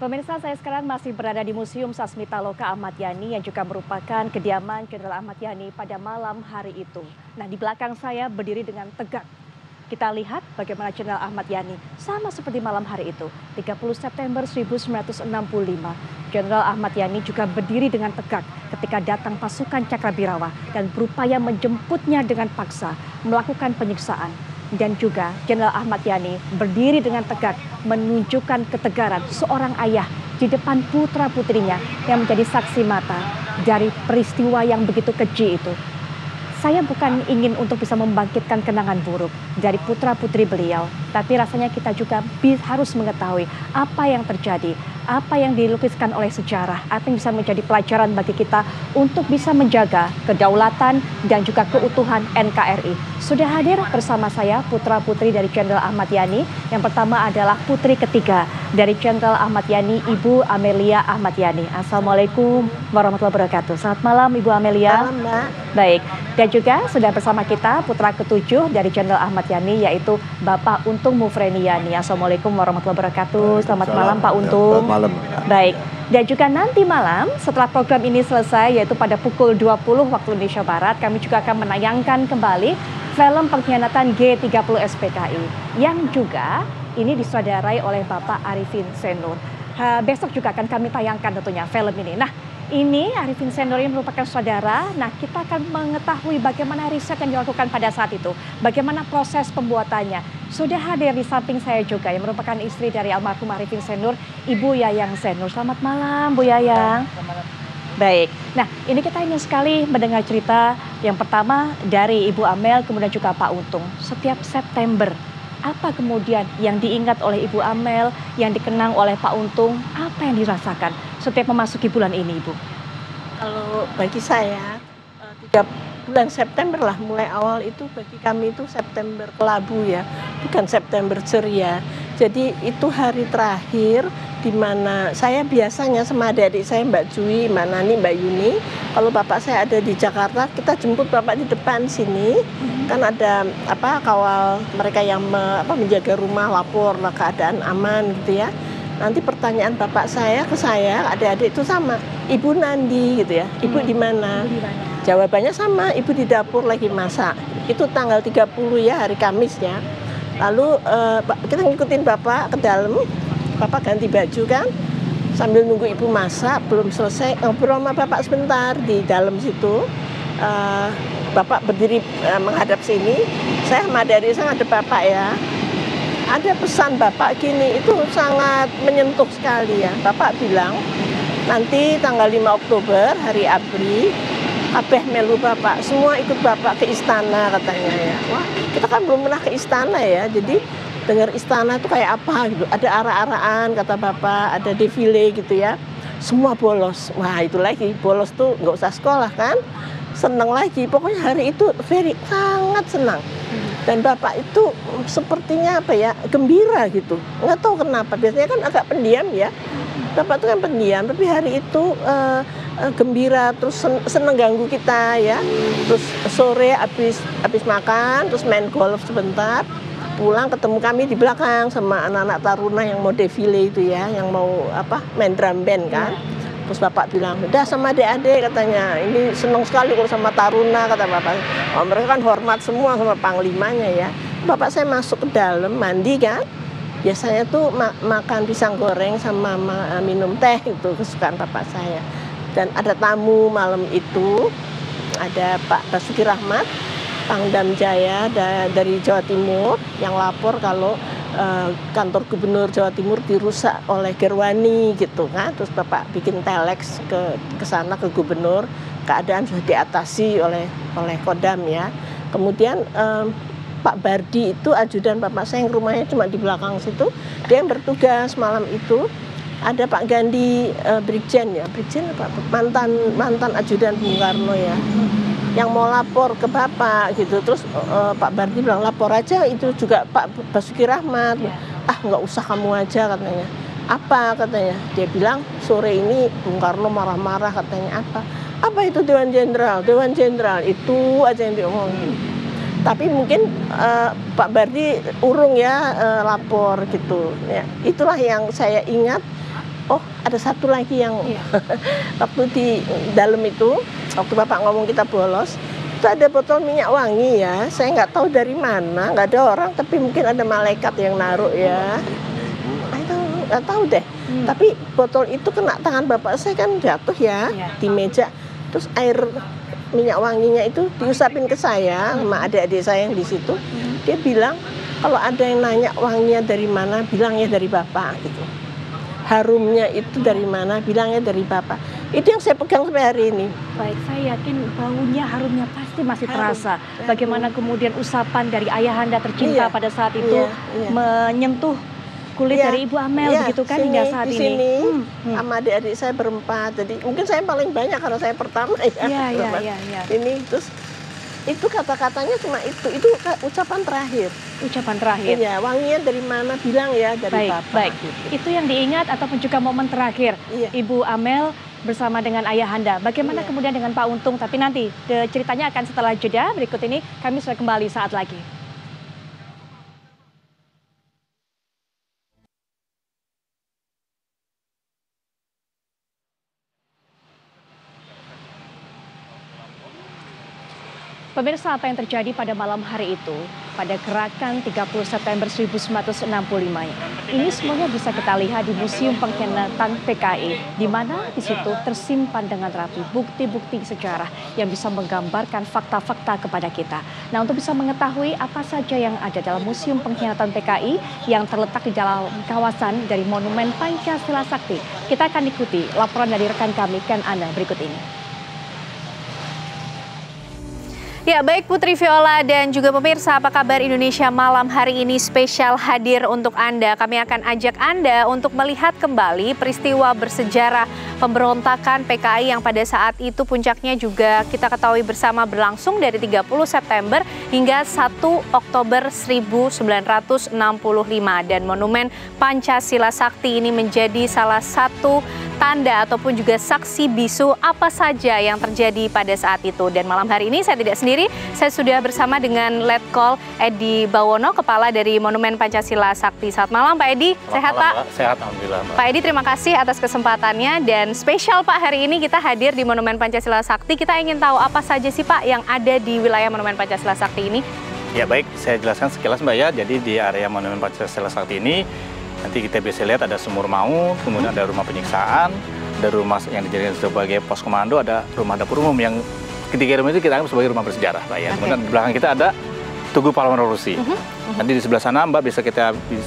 Pemirsa, saya sekarang masih berada di Museum Sasmita Loka Ahmad Yani yang juga merupakan kediaman Jenderal Ahmad Yani pada malam hari itu. Nah, di belakang saya berdiri dengan tegak. Kita lihat bagaimana Jenderal Ahmad Yani sama seperti malam hari itu, 30 September 1965. Jenderal Ahmad Yani juga berdiri dengan tegak ketika datang pasukan Cakrabirawa dan berupaya menjemputnya dengan paksa, melakukan penyiksaan. Dan juga Jenderal Ahmad Yani berdiri dengan tegak menunjukkan ketegaran seorang ayah di depan putra-putrinya yang menjadi saksi mata dari peristiwa yang begitu keji itu. Saya bukan ingin untuk bisa membangkitkan kenangan buruk dari putra-putri beliau, tapi rasanya kita juga harus mengetahui apa yang terjadi, apa yang dilukiskan oleh sejarah, apa yang bisa menjadi pelajaran bagi kita untuk bisa menjaga kedaulatan dan juga keutuhan NKRI. Sudah hadir bersama saya putra-putri dari Jenderal Ahmad Yani. Yang pertama adalah putri ketiga dari Jenderal Ahmad Yani, Ibu Amelia Ahmad Yani. Assalamualaikum warahmatullahi wabarakatuh. Selamat malam Ibu Amelia. Malam, Mbak. Baik, dan juga sudah bersama kita putra ketujuh dari Jenderal Ahmad Yani, yaitu Bapak Untung Mufreni Yani. Assalamualaikum warahmatullahi wabarakatuh. Selamat malam Pak Untung. Selamat malam. Baik, dan juga nanti malam setelah program ini selesai, yaitu pada pukul 20 waktu Indonesia Barat, kami juga akan menayangkan kembali film Pengkhianatan G30 SPKI yang juga ini disutradarai oleh Bapak Arifin Senur. Besok juga akan kami tayangkan tentunya film ini. Nah, ini Arifin Senur ini merupakan saudara. Nah, kita akan mengetahui bagaimana riset yang dilakukan pada saat itu, bagaimana proses pembuatannya. Sudah hadir di samping saya juga yang merupakan istri dari almarhum Arifin Senur, Ibu Yayang Senur. Selamat malam, Bu Yayang. Baik, nah ini kita ingin sekali mendengar cerita yang pertama dari Ibu Amel, kemudian juga Pak Untung. Setiap September, apa kemudian yang diingat oleh Ibu Amel, yang dikenang oleh Pak Untung, apa yang dirasakan setiap memasuki bulan ini, Ibu? Kalau bagi saya, 3 bulan September lah, mulai awal itu bagi kami itu September kelabu ya, bukan September ceria. Jadi itu hari terakhir di mana saya biasanya sama adik-adik saya, Mbak Jui, Mbak Nani, Mbak Yuni, kalau bapak saya ada di Jakarta, kita jemput bapak di depan sini. Kan ada kawal mereka yang menjaga rumah, lapor lah keadaan aman gitu ya. Nanti pertanyaan bapak saya ke saya, adik-adik itu sama, Ibu Nandi gitu ya, Ibu di mana? Jawabannya sama, Ibu di dapur lagi masak. Itu tanggal 30 ya, hari Kamis ya. Lalu kita ngikutin bapak ke dalam, bapak ganti baju kan, sambil nunggu ibu masak, belum selesai, ngobrol sama bapak sebentar di dalam situ. Bapak berdiri menghadap sini, saya sama adik saya ada bapak ya. Ada pesan bapak gini, itu sangat menyentuh sekali ya. Bapak bilang, nanti tanggal 5 Oktober, hari ABRI, kabeh melu bapak, semua ikut bapak ke istana katanya ya. Wah, kita kan belum pernah ke istana ya, jadi dengar istana itu kayak apa gitu. Ada arak-arakan kata bapak, ada defile gitu ya. Semua bolos. Wah, itu lagi bolos tuh nggak usah sekolah kan. Senang lagi. Pokoknya hari itu sangat senang. Dan bapak itu sepertinya gembira gitu. Nggak tahu kenapa. Biasanya kan agak pendiam ya. Bapak itu kan pendiam, tapi hari itu gembira, terus seneng ganggu kita ya. Terus sore habis makan, terus main golf sebentar. Pulang ketemu kami di belakang sama anak-anak taruna yang mau defile itu ya, yang mau main drum band kan. Terus bapak bilang, udah sama adik-adik katanya, ini senang sekali kalau sama taruna kata bapak. Oh, mereka kan hormat semua sama panglimanya ya. Bapak saya masuk ke dalam mandi kan, biasanya tuh makan pisang goreng sama minum teh, itu kesukaan bapak saya. Dan ada tamu malam itu, ada Pak Basuki Rahmat, Pangdam Jaya dari Jawa Timur yang lapor kalau kantor gubernur Jawa Timur dirusak oleh Gerwani gitu kan. Terus bapak bikin telex ke sana ke gubernur, keadaan sudah diatasi oleh Kodam ya. Kemudian Pak Bardi itu ajudan bapak saya yang rumahnya cuma di belakang situ, dia yang bertugas malam itu. Ada Pak Gandhi Brigjen mantan ajudan Bung Karno ya, yang mau lapor ke bapak gitu. Terus Pak Bardi bilang, lapor aja itu juga Pak Basuki Rahmat. Nggak usah kamu aja katanya. Apa katanya? Dia bilang sore ini Bung Karno marah-marah katanya. Apa itu Dewan Jenderal itu aja yang diomongin. Tapi mungkin Pak Bardi urung ya lapor gitu ya. Itulah yang saya ingat. oh ada satu lagi yang waktu di dalam itu, waktu Bapak ngomong kita bolos, itu ada botol minyak wangi ya. Saya nggak tahu dari mana, nggak ada orang, tapi mungkin ada malaikat yang naruh ya. Nggak tahu deh. Tapi botol itu kena tangan Bapak saya kan jatuh ya di meja. Terus air minyak wanginya itu diusapin ke saya sama adik-adik saya yang di situ. Dia bilang kalau ada yang nanya wanginya dari mana, bilangnya dari Bapak gitu. Harumnya itu dari mana, bilangnya dari Bapak. Itu yang saya pegang sampai hari ini. Baik, saya yakin baunya, harumnya pasti masih terasa. Bagaimana kemudian usapan dari ayahanda tercinta pada saat itu menyentuh kulit dari Ibu Amel begitu kan hingga saat di ini. Sini sama adik-adik saya berempat. Jadi mungkin saya paling banyak karena saya pertama ya. Ini terus itu kata-katanya cuma itu ucapan terakhir. Ucapan terakhir. Iya, wanginya dari mana bilang ya dari Bapak. Baik. Itu yang diingat ataupun juga momen terakhir Ibu Amel bersama dengan ayahanda. Bagaimana kemudian dengan Pak Untung? Tapi nanti ceritanya akan setelah jeda. Berikut ini kami sudah kembali saat lagi. Pemirsa, apa yang terjadi pada malam hari itu, pada gerakan 30 September 1965, ini semuanya bisa kita lihat di Museum Pengkhianatan PKI, di mana di situ tersimpan dengan rapi bukti-bukti sejarah yang bisa menggambarkan fakta-fakta kepada kita. Nah, untuk bisa mengetahui apa saja yang ada dalam Museum Pengkhianatan PKI yang terletak di dalam kawasan dari Monumen Pancasila Sakti, kita akan ikuti laporan dari rekan kami Ken Ana berikut ini. Ya, baik Putri Viola dan juga pemirsa, apa kabar? Indonesia Malam hari ini spesial hadir untuk Anda. Kami akan ajak Anda untuk melihat kembali peristiwa bersejarah pemberontakan PKI yang pada saat itu puncaknya juga kita ketahui bersama berlangsung dari 30 September hingga 1 Oktober 1965. Dan Monumen Pancasila Sakti ini menjadi salah satu tanda ataupun juga saksi bisu apa saja yang terjadi pada saat itu. Dan malam hari ini saya tidak sendiri, saya sudah bersama dengan Letkol Edi Bawono, Kepala dari Monumen Pancasila Sakti. Selamat malam Pak Edi, sehat Pak? Sehat, Alhamdulillah Mbak. Pak Edi, terima kasih atas kesempatannya dan spesial Pak, hari ini kita hadir di Monumen Pancasila Sakti. Kita ingin tahu apa saja sih Pak yang ada di wilayah Monumen Pancasila Sakti ini? Ya baik, saya jelaskan sekilas Mbak ya. Jadi di area Monumen Pancasila Sakti ini nanti kita bisa lihat ada sumur maut, kemudian ada rumah penyiksaan, ada rumah yang dijadikan sebagai pos komando, ada rumah dapur umum yang ketiga rumah itu kita anggap sebagai rumah bersejarah Mbak ya. Kemudian di belakang kita ada Tugu Pahlawan Revolusi. Nanti di sebelah sana Mbak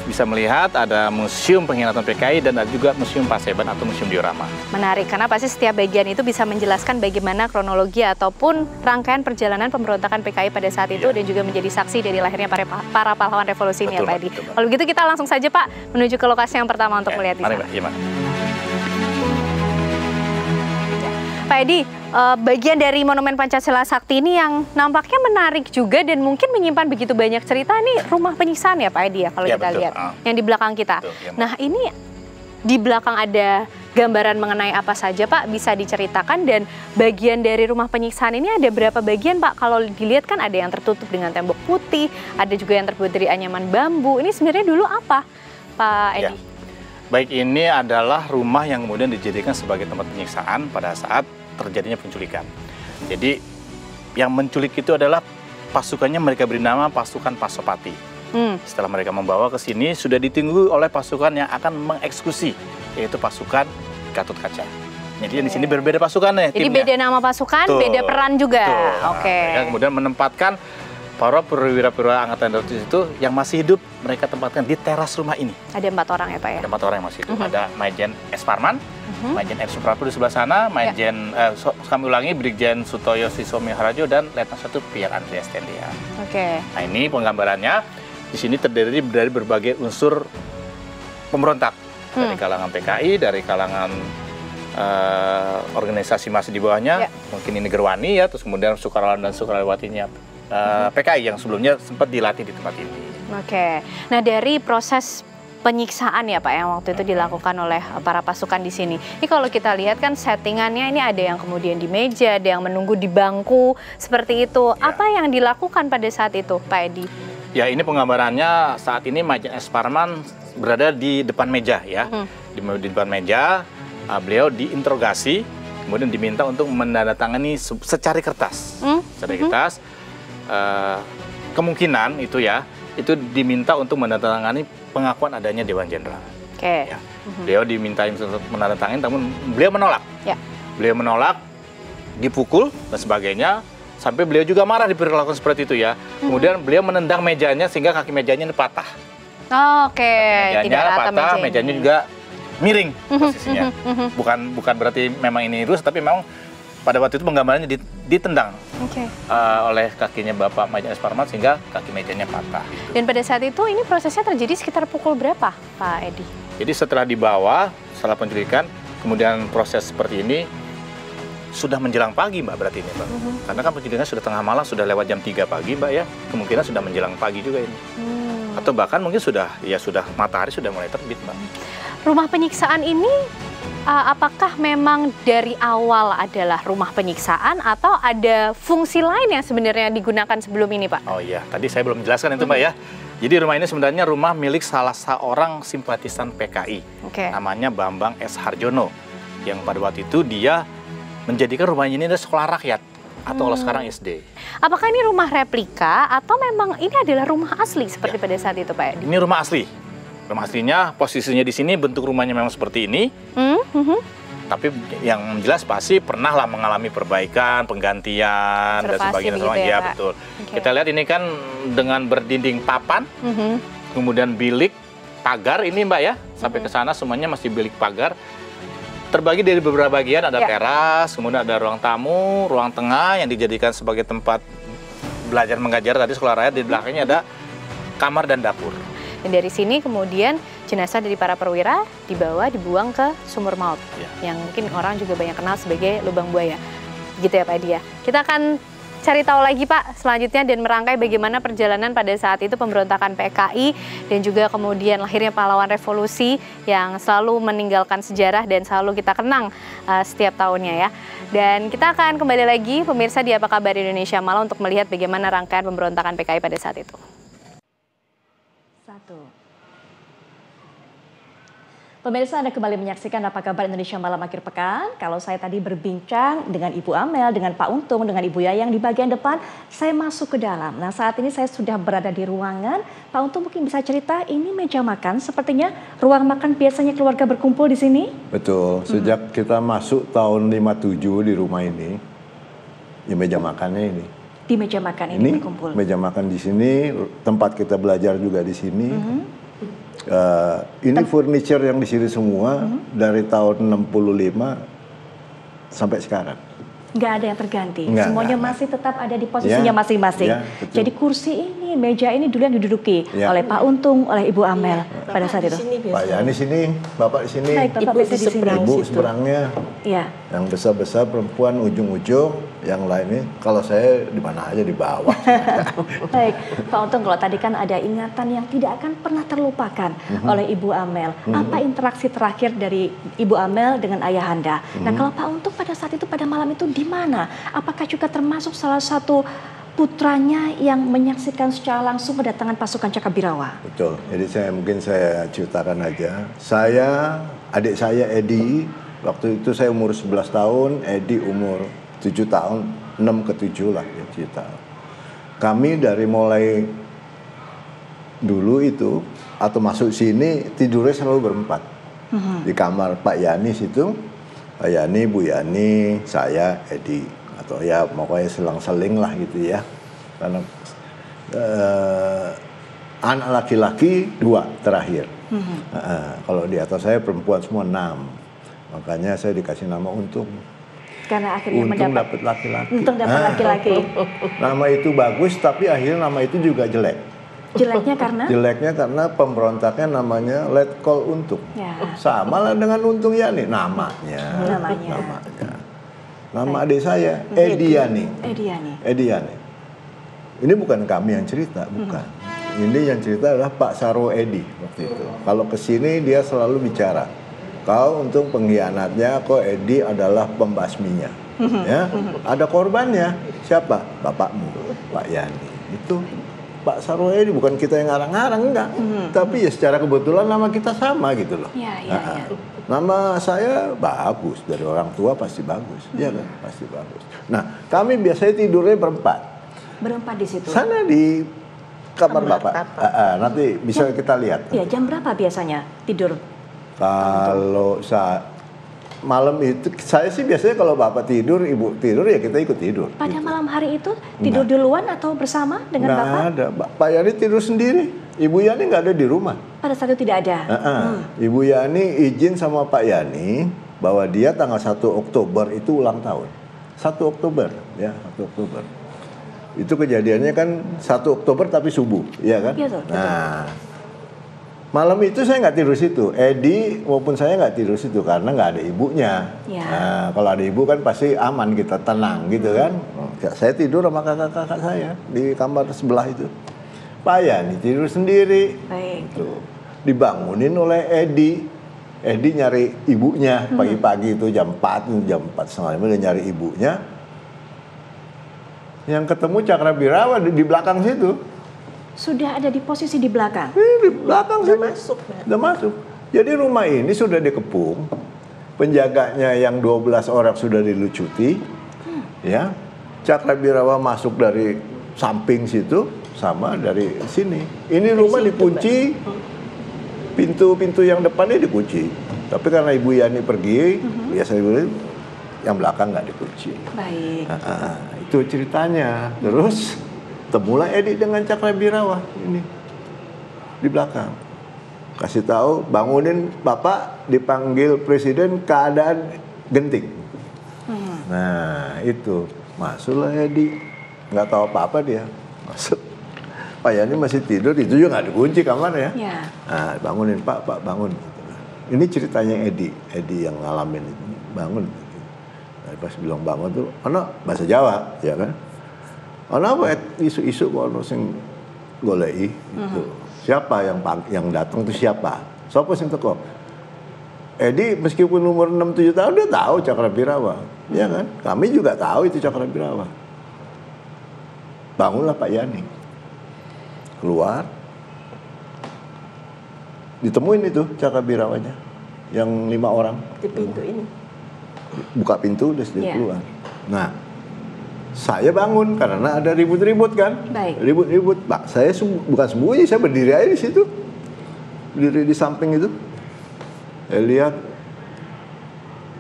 bisa melihat ada Museum Pengkhianatan PKI dan ada juga Museum Paseban atau Museum Diorama. Menarik, karena pasti setiap bagian itu bisa menjelaskan bagaimana kronologi ataupun rangkaian perjalanan pemberontakan PKI pada saat itu dan juga menjadi saksi dari lahirnya para pahlawan revolusi ini ya Pak Edi. Kalau begitu kita langsung saja Pak menuju ke lokasi yang pertama untuk melihat di sana. Pak Edi, bagian dari Monumen Pancasila Sakti ini yang nampaknya menarik juga dan mungkin menyimpan begitu banyak cerita. Ini rumah penyiksaan ya Pak Edi ya kalau kita lihat yang di belakang kita. Nah ini di belakang ada gambaran mengenai apa saja Pak, bisa diceritakan, dan bagian dari rumah penyiksaan ini ada berapa bagian Pak? Kalau dilihat kan ada yang tertutup dengan tembok putih, ada juga yang terbuat dari anyaman bambu. Ini sebenarnya dulu apa Pak Edi? Ya. Baik, ini adalah rumah yang kemudian dijadikan sebagai tempat penyiksaan pada saat terjadinya penculikan. Jadi yang menculik itu adalah pasukannya, mereka beri nama pasukan Pasopati. Setelah mereka membawa ke sini, sudah ditunggu oleh pasukan yang akan mengeksekusi, yaitu pasukan Gatot Kaca. Jadi di sini berbeda pasukannya. Jadi timnya beda nama pasukan, beda peran juga. Oke. Nah, kemudian menempatkan para perwira-perwira angkatan darat itu yang masih hidup, mereka tempatkan di teras rumah ini. Ada 4 orang ya Pak ya? Ada 4 orang yang masih hidup. Ada Majen S. Parman, Majen R. Suprapto di sebelah sana, Majen kami ulangi, Brigjen Sutoyo Sisomi Harajo, dan Letnan 1 Pierre Andreas Tendia. Oke. Nah ini penggambarannya. Di sini terdiri dari berbagai unsur pemberontak, dari kalangan PKI, dari kalangan organisasi massa di bawahnya, mungkin ini Gerwani ya, terus kemudian sukarelawan dan sukarelawatinya PKI yang sebelumnya sempat dilatih di tempat ini. Oke, nah dari proses penyiksaan ya Pak yang waktu itu dilakukan oleh para pasukan di sini. Ini kalau kita lihat kan settingannya ini ada yang kemudian di meja, ada yang menunggu di bangku seperti itu. Apa yang dilakukan pada saat itu Pak Edi? Ya, ini penggambarannya saat ini Majen S. Parman berada di depan meja ya. Di depan meja, beliau diinterogasi, kemudian diminta untuk menandatangani secari kertas. Secari kertas, kemungkinan itu ya, itu diminta untuk menandatangani pengakuan adanya Dewan Jenderal. Oke. Ya. Beliau diminta untuk menandatangani, namun beliau menolak. Ya. Beliau menolak, dipukul dan sebagainya, sampai beliau juga marah diperlakukan seperti itu ya. Kemudian beliau menendang mejanya sehingga kaki mejanya ini patah. Oke. Tidak Mejanya rata patah, meja mejanya ini. juga miring posisinya. Bukan berarti memang ini rusak, tapi memang pada waktu itu penggambarannya ditendang Oke. oleh kakinya Bapak Majen S. Parman sehingga kaki mejanya patah. Dan pada saat itu ini prosesnya terjadi sekitar pukul berapa, Pak Edi? Jadi setelah dibawa, setelah penculikan, kemudian proses seperti ini sudah menjelang pagi, Mbak, berarti ini, Mbak. Karena kan penculikan sudah tengah malam, sudah lewat jam 3 pagi, Mbak, ya. Kemungkinan sudah menjelang pagi juga ini. Atau bahkan mungkin sudah matahari sudah mulai terbit, Mbak. Rumah penyiksaan ini apakah memang dari awal adalah rumah penyiksaan atau ada fungsi lain yang sebenarnya digunakan sebelum ini, Pak? Oh iya, tadi saya belum menjelaskan itu, Mbak, ya. Jadi rumah ini sebenarnya rumah milik salah seorang simpatisan PKI. Oke. Namanya Bambang S. Harjono. Yang pada waktu itu dia menjadikan rumah ini adalah sekolah rakyat. Atau kalau sekarang SD. Apakah ini rumah replika atau memang ini adalah rumah asli seperti pada saat itu, Pak Edi? Ini rumah asli. Rumah aslinya, posisinya di sini, bentuk rumahnya memang seperti ini. Tapi yang jelas pasti pernah lah mengalami perbaikan, penggantian, dan sebagainya. Begitu ya, Ya, Pak? betul. Oke. Kita lihat ini kan dengan berdinding papan, kemudian bilik, pagar ini, Mbak, ya. Sampai ke sana semuanya masih bilik pagar. Terbagi dari beberapa bagian, ada teras, kemudian ada ruang tamu, ruang tengah yang dijadikan sebagai tempat belajar mengajar tadi sekolah rakyat. Di belakangnya ada kamar dan dapur. Dan dari sini kemudian jenazah dari para perwira dibuang ke sumur maut, yang mungkin orang juga banyak kenal sebagai lubang buaya. Gitu ya, Pak Edi ya. Kita akan cari tahu lagi, Pak, selanjutnya dan merangkai bagaimana perjalanan pada saat itu pemberontakan PKI dan juga kemudian lahirnya pahlawan revolusi yang selalu meninggalkan sejarah dan selalu kita kenang setiap tahunnya ya. Dan kita akan kembali lagi pemirsa di Apa Kabar Indonesia Malam untuk melihat bagaimana rangkaian pemberontakan PKI pada saat itu. Pemirsa, Anda kembali menyaksikan Apa Kabar Indonesia Malam akhir pekan. Kalau saya tadi berbincang dengan Ibu Amel, dengan Pak Untung, dengan Ibu Yayang di bagian depan, saya masuk ke dalam. Nah, saat ini saya sudah berada di ruangan. Pak Untung mungkin bisa cerita, ini meja makan, sepertinya ruang makan biasanya keluarga berkumpul di sini? Betul, sejak kita masuk tahun 57 di rumah ini, ya meja makannya ini. Di meja makan ini berkumpul? Meja makan di sini, tempat kita belajar juga di sini. Ini furniture yang di sini semua dari tahun 65 sampai sekarang. Nggak ada yang terganti, nggak. semuanya masih tetap ada di posisinya masing-masing. Jadi kursi ini, meja ini dulu yang diduduki oleh Pak Untung, oleh Ibu Amel pada saat itu. Pak Yani sini, Bapak di sini, Baik, Bapak Ibu bisa di sini. Ibu seberangnya. Iya. Yang besar-besar perempuan ujung-ujung, yang lainnya kalau saya di mana aja di bawah. Baik, Pak Untung, kalau tadi kan ada ingatan yang tidak akan pernah terlupakan oleh Ibu Amel. Apa interaksi terakhir dari Ibu Amel dengan ayahanda? Nah, kalau Pak Untung pada saat itu, pada malam itu di mana? Apakah juga termasuk salah satu putranya yang menyaksikan secara langsung kedatangan pasukan Cakabirawa? Betul, jadi mungkin saya ceritakan aja. Adik saya Edi, waktu itu saya umur 11 tahun, Edi umur 7 tahun, 6 ke 7 lah ya cerita. Kami dari mulai dulu itu, atau masuk sini, tidurnya selalu berempat. Di kamar Pak Yani situ, Pak Yani, Bu Yani, saya, Edi. Atau ya pokoknya selang-seling lah gitu ya. Karena anak laki-laki 2 terakhir. Kalau di atas saya perempuan semua 6. Makanya saya dikasih nama Untung. Karena akhirnya Untung dapat laki-laki. Untung dapat laki-laki. Nama itu bagus, tapi akhirnya nama itu juga jelek. Jeleknya karena? Jeleknya karena pemberontaknya namanya Letkol Untung. Ya. Sama lah dengan Untung Yani namanya. Nama adik saya Edi Yani. Edi Yani. Ini bukan kami yang cerita, bukan. Ini yang cerita adalah Pak Saro Edi waktu itu. Kalau kesini dia selalu bicara, kau Untung pengkhianatnya, kok Edi adalah pembasminya. Ya, ada korbannya. Siapa? Bapakmu, Pak Yani. Itu Pak Sarwo Edi, bukan kita yang ngarang-ngarang, enggak. Tapi ya secara kebetulan nama kita sama gitu loh. Nama saya bagus, dari orang tua pasti bagus, ya kan, pasti bagus. Nah, kami biasanya tidurnya berempat. Berempat di situ? Sana di kamar Bapak. Nanti bisa kita lihat. Ya, jam berapa biasanya tidur? Kalau malam itu, saya sih biasanya kalau Bapak tidur, Ibu tidur, ya kita ikut tidur. Pada gitu. malam hari itu tidur duluan atau bersama dengan Bapak? Nggak ada, Pak Yani tidur sendiri. Ibu Yani nggak ada di rumah. Pada saat itu tidak ada? Ibu Yani izin sama Pak Yani bahwa dia tanggal 1 Oktober itu ulang tahun. 1 Oktober, ya 1 Oktober. Itu kejadiannya kan 1 Oktober tapi subuh, ya kan? Iya, betul. Nah, malam itu saya nggak tidur situ. Edi maupun saya nggak tidur situ karena nggak ada ibunya. Ya. Nah, kalau ada ibu kan pasti aman, kita tenang gitu kan. Ya, saya tidur sama kakak-kakak saya di kamar sebelah itu. Pak Yani tidur sendiri. Baik. Tuh. Dibangunin oleh Edi. Edi nyari ibunya pagi-pagi itu jam 4 setengah 5 dia nyari ibunya. Yang ketemu Cakrabirawa di belakang situ. Sudah ada di posisi di belakang? Di belakang Udah situ. masuk. Udah masuk. Jadi rumah ini sudah dikepung. Penjaganya yang 12 orang sudah dilucuti. Ya. Cakrabirawa masuk dari samping situ sama dari sini. Ini rumah dikunci. Pintu-pintu yang depannya dikunci. Tapi karena Ibu Yani pergi, biasanya yang belakang nggak dikunci. Baik. Itu ceritanya. Terus temulah Edi dengan Cakrabirawa ini di belakang. Kasih tahu, bangunin Bapak, dipanggil Presiden keadaan genting. Nah itu masuklah Edi, nggak tahu apa-apa dia masuk. Pak Yani masih tidur, itu juga nggak dikunci kamarnya. Ya. Nah, bangunin Pak bangun. Ini ceritanya Edi yang ngalamin itu, bangun. Nah, pas bilang bangun tuh, ono bahasa Jawa, ya kan? Ono apa isu-isu kok ono sing golei itu. Siapa yang datang tuh siapa? Siapa sing teko? Edi meskipun umur 6-7 tahun dia tahu Cakrabirawa, ya kan? Kami juga tahu itu Cakrabirawa. Bangunlah Pak Yani. Keluar, ditemuin itu Cakrabirawanya yang 5 orang Di pintu ini. buka pintu terus dia Yeah. keluar. Nah, saya bangun karena ada ribut-ribut kan. Baik. Ribut-ribut, Pak. Saya bukan sembunyi, saya berdiri aja di situ, berdiri di samping itu. Saya lihat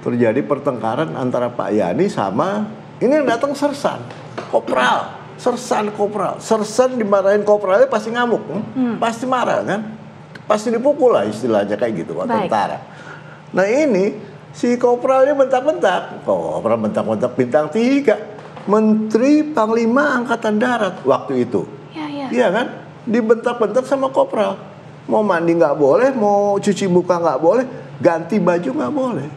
terjadi pertengkaran antara Pak Yani sama ini yang datang sersan, kopral. Sersan dimarahin kopralnya pasti ngamuk, pasti marah kan, pasti dipukul lah istilahnya kayak gitu, tentara. Nah ini si kopralnya bentak-bentak, kopral bentak-bentak bintang 3, Menteri Panglima Angkatan Darat waktu itu, iya kan, dibentak-bentak sama kopral, mau mandi nggak boleh, mau cuci muka nggak boleh, ganti baju nggak boleh.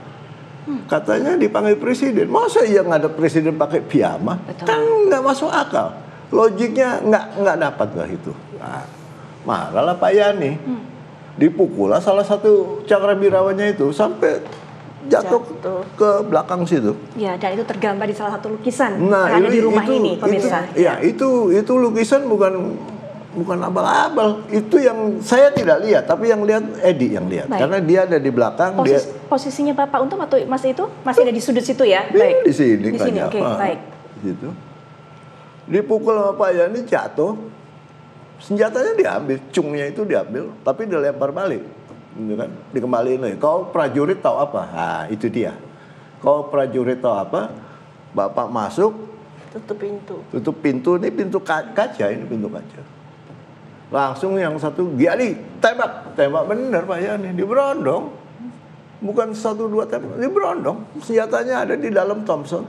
Katanya dipanggil presiden, masa iya nggak ada presiden pakai piyama? Betul. Kan nggak masuk akal, logiknya nggak dapat lah itu. Nah, marahlah Pak Yani, dipukul lah salah satu Cakrabirawanya itu sampai jatuh ke belakang situ. Ya, dan itu tergambar di salah satu lukisan Nah, yang ada di rumah ini, pemirsa. Itu lukisan bukan abal-abal, itu yang saya tidak lihat, tapi yang lihat Edi yang lihat. Baik. Karena dia ada di belakang. Posisinya Bapak Untung atau Mas itu masih ada di sudut situ ya? Baik. Di sini. Di sini, oke, baik. Di situ. Dipukul sama Pak Yani, jatuh. Senjatanya diambil, cungnya itu diambil, tapi dilempar balik. Gitu kan? Dikembaliin lagi. Kau prajurit tahu apa? Nah, itu dia. Kau prajurit tahu apa? Bapak masuk, Tutup pintu. tutup pintu, ini pintu kaca, ini pintu kaca. Langsung yang satu, Giali, tembak bener Pak Yani, diberondong. Bukan 1-2 tembak, diberondong. Senjatanya ada di dalam Thompson.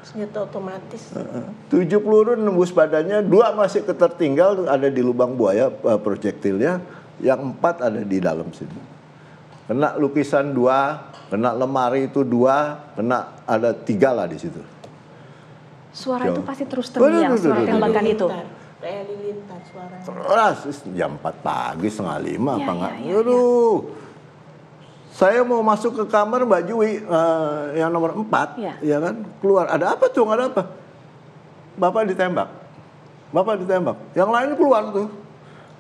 Senjata otomatis. 7 peluru nembus badannya, 2 masih ketertinggal ada di lubang buaya projektilnya, yang 4 ada di dalam sini. Kena lukisan 2, kena lemari itu 2, kena ada 3 lah di situ. Suara itu pasti terus terngiang, suara tembakan itu. Kayak lilintar suaranya. Terus jam 4 pagi, 4:30 apa enggak? Ya. Aduh. Saya mau masuk ke kamar Mbak Jui yang nomor 4, ya kan? Keluar, ada apa tuh? Ada apa? Bapak ditembak. Bapak ditembak. Yang lain keluar tuh.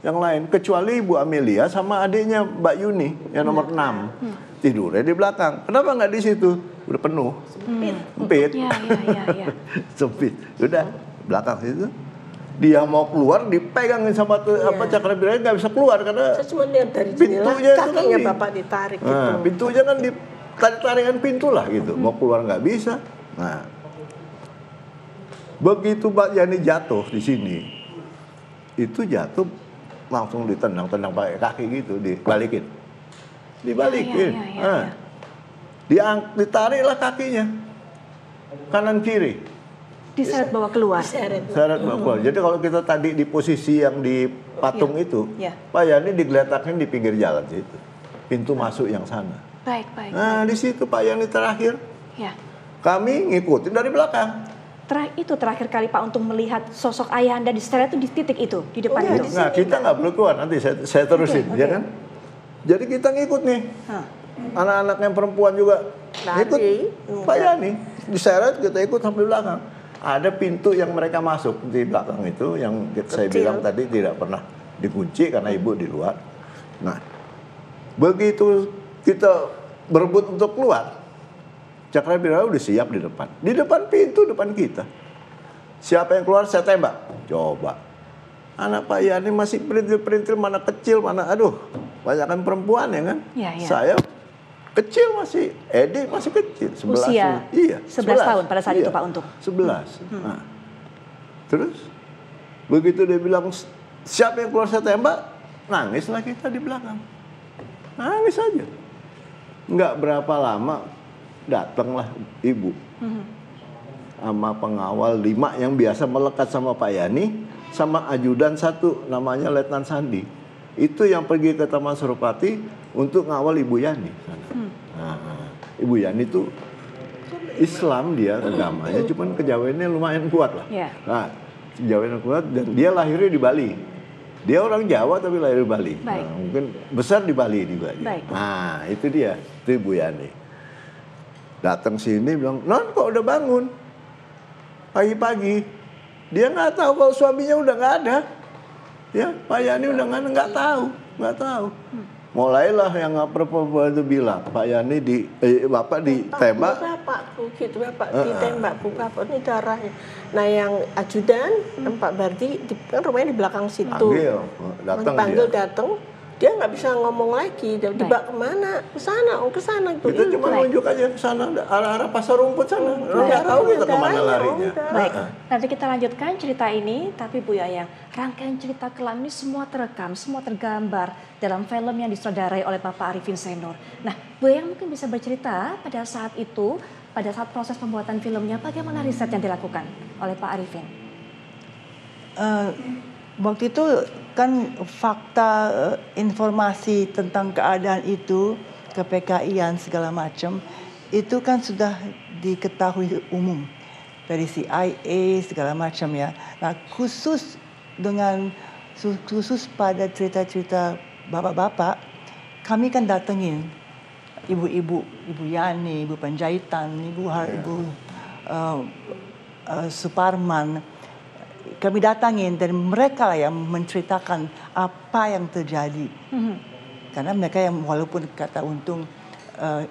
Yang lain kecuali Ibu Amelia sama adiknya Mbak Yuni yang nomor 6. Tidurnya di belakang. Kenapa nggak di situ? Udah penuh. Sempit. Ya. Sempit. Udah belakang situ. Dia mau keluar dipegangin sama Cakrabiraya, nggak bisa keluar karena Saya cuma lihat dari pintunya jendela, itu kan kakinya Bapak ditarik gitu. Nah, pintunya kan ditarik-tarikan pintu lah gitu. Mau keluar nggak bisa. Nah, begitu Pak Yani jatuh di sini, itu jatuh langsung ditendang-tendang pakai kaki gitu, dibalikin. Ditariklah kakinya, kanan kiri. Diseret bawa keluar. Seret bawa keluar. Jadi kalau kita tadi di posisi yang di patung itu, Pak Yani digeletakin di pinggir jalan situ, pintu masuk yang sana. Baik. Nah, di situ Pak Yani terakhir. Ya. Kami ngikutin dari belakang. Itu terakhir kali Pak untuk melihat sosok ayah Anda diseret itu di titik itu, di depan itu. Nah, kita nggak perlu keluar, nanti saya terusin, ya kan? Jadi kita ngikut nih. Anak-anak yang perempuan juga ngikut Pak Yani. Diseret, kita ikut sampai belakang. Ada pintu yang mereka masuk di belakang itu, yang saya bilang tadi tidak pernah dikunci karena ibu di luar. Nah, begitu kita berebut untuk keluar, Cakrabiraya udah siap di depan. Di depan pintu, depan kita. Siapa yang keluar, saya tembak. Coba. Anak Pak Yani masih perintil-perintil, mana kecil, mana aduh. Banyak kan perempuan ya kan. Saya kecil masih, Edi masih kecil. 11. Usia? Iya. 11 tahun pada saat itu Pak Untung? 11. Nah, terus, begitu dia bilang, siapa yang keluar saya tembak, nangislah kita di belakang. Nangis aja. Nggak berapa lama, datanglah ibu sama pengawal 5 yang biasa melekat sama Pak Yani, sama ajudan 1 namanya Letnan Sandi. Itu yang pergi ke Taman Suropati untuk ngawal Ibu Yani. Nah, Ibu Yani itu Islam dia agamanya, cuman kejawaannya lumayan kuat lah. Nah, kejawaannya kuat dan dia lahirnya di Bali. Dia orang Jawa tapi lahir di Bali. Nah, mungkin besar di Bali juga. Nah, itu dia, itu Ibu Yani. Datang sini bilang, "Non, kok udah bangun?" Pagi-pagi. Dia nggak tahu kalau suaminya udah nggak ada. Ya, Pak Yani udah nggak tahu. Mulailah yang perempuan itu bilang, Pak Yani Bapak ditembak. Bapakku gitu, Bapak ditembak, Bapak ini darahnya. Nah, yang ajudan, Pak Bardi, kan rumahnya di belakang situ. Panggil datang. Dia nggak bisa ngomong lagi, dia dibawa kemana? Ke sana gitu. Kita cuma nunjuk aja ke sana, arah-arah pasar rumput sana. Nggak tahu kita kemana larinya. Baik, nanti kita lanjutkan cerita ini, tapi Bu Yayang, rangkaian cerita kelam ini semua terekam, semua tergambar dalam film yang disutradarai oleh Bapak Arifin Zainur. Nah, Bu Yayang mungkin bisa bercerita pada saat itu, pada saat proses pembuatan filmnya, bagaimana riset yang dilakukan oleh Pak Arifin? Waktu itu kan fakta informasi tentang keadaan itu, ke-PKI-an segala macam, itu kan sudah diketahui umum dari CIA segala macam ya. Nah, khusus pada cerita-cerita bapak-bapak, kami kan datengin ibu-ibu, Ibu Yani, Ibu Panjaitan, Ibu Suparman. Kami datangin dan mereka lah yang menceritakan apa yang terjadi. Karena mereka yang walaupun kata Untung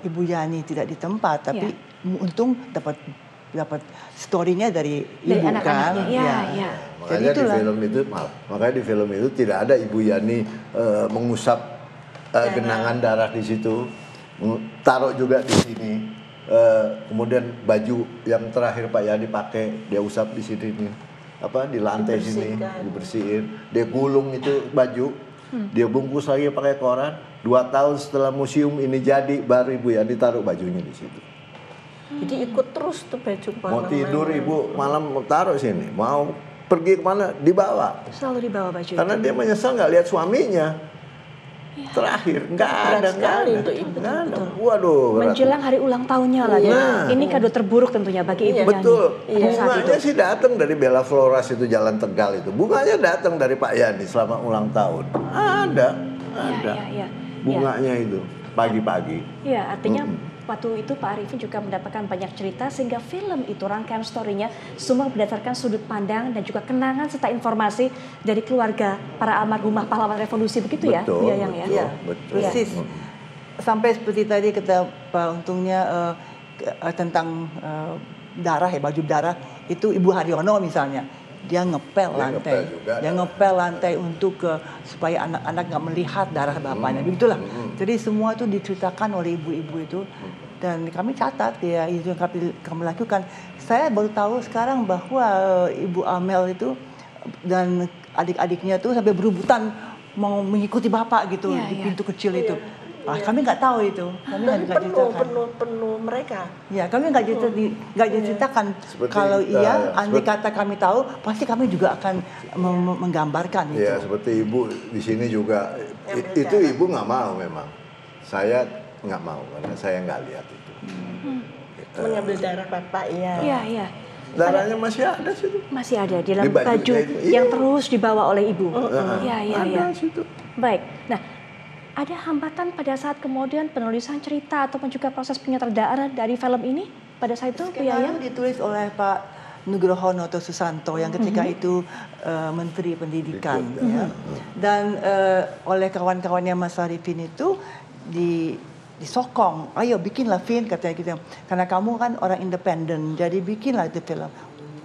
Ibu Yani tidak di tempat, tapi Untung dapat story-nya dari ibu kan. Makanya di film itu tidak ada Ibu Yani mengusap genangan darah di situ, taruh juga di sini. Kemudian baju yang terakhir Pak Yani pakai dia usap di sini nih. Di lantai sini dibersihin, dia gulung itu baju, dia bungkus lagi pakai koran. 2 tahun setelah museum ini jadi, baru Ibu Yani taruh bajunya di situ. Jadi ikut terus tuh baju mau tidur Ibu malam mau taruh sini, mau pergi kemana dibawa. Selalu dibawa baju. Karena dia menyesal nggak lihat suaminya. Terakhir nggak ada. Waduh. Menjelang hari ulang tahunnya lagi. Ini kado terburuk tentunya bagi Ibu Yani. Betul. Bunganya sih datang dari Bella Flores itu Jalan Tegal itu. Bunganya datang dari Pak Yani selama ulang tahun. Ada. Bunganya itu pagi-pagi. Iya, artinya waktu itu Pak Arifin juga mendapatkan banyak cerita sehingga film itu rangkaian story-nya semua berdasarkan sudut pandang dan juga kenangan serta informasi dari keluarga para almarhumah pahlawan revolusi, begitu ya Bu Yayang ya? Iya, persis. Sampai seperti tadi kata Pak Untungnya tentang darah ya, baju darah itu Ibu Haryono misalnya. Dia ngepel lantai untuk supaya anak-anak nggak melihat darah bapaknya, begitulah. Jadi semua itu diceritakan oleh ibu-ibu itu dan kami catat ya, itu yang kami lakukan. Saya baru tahu sekarang bahwa Ibu Amel itu dan adik-adiknya tuh sampai berebutan mau mengikuti bapak gitu di pintu kecil itu. Kami nggak tahu itu. Kami nggak penuh mereka. Ya, kami nggak diceritakan. Kalau andai kata kami tahu, pasti kami juga akan menggambarkan itu. Ya, seperti ibu di sini juga. Itu ibu nggak mau memang. Saya nggak mau karena saya nggak lihat itu. Mengambil darah bapak, Iya. Darahnya masih ada situ. Masih ada di dalam baju yang terus dibawa oleh ibu. Iya. Ada situ. Baik. Nah, ada hambatan pada saat kemudian penulisan cerita ataupun juga proses penyutradaraan dari film ini pada saat itu, Bu Yayang? Ditulis oleh Pak Nugroho Noto Susanto yang ketika itu Menteri Pendidikan, ya. Dan oleh kawan-kawannya Mas Arifin itu disokong, ayo bikinlah Vin, katanya gitu. Karena kamu kan orang independen, jadi bikinlah itu film.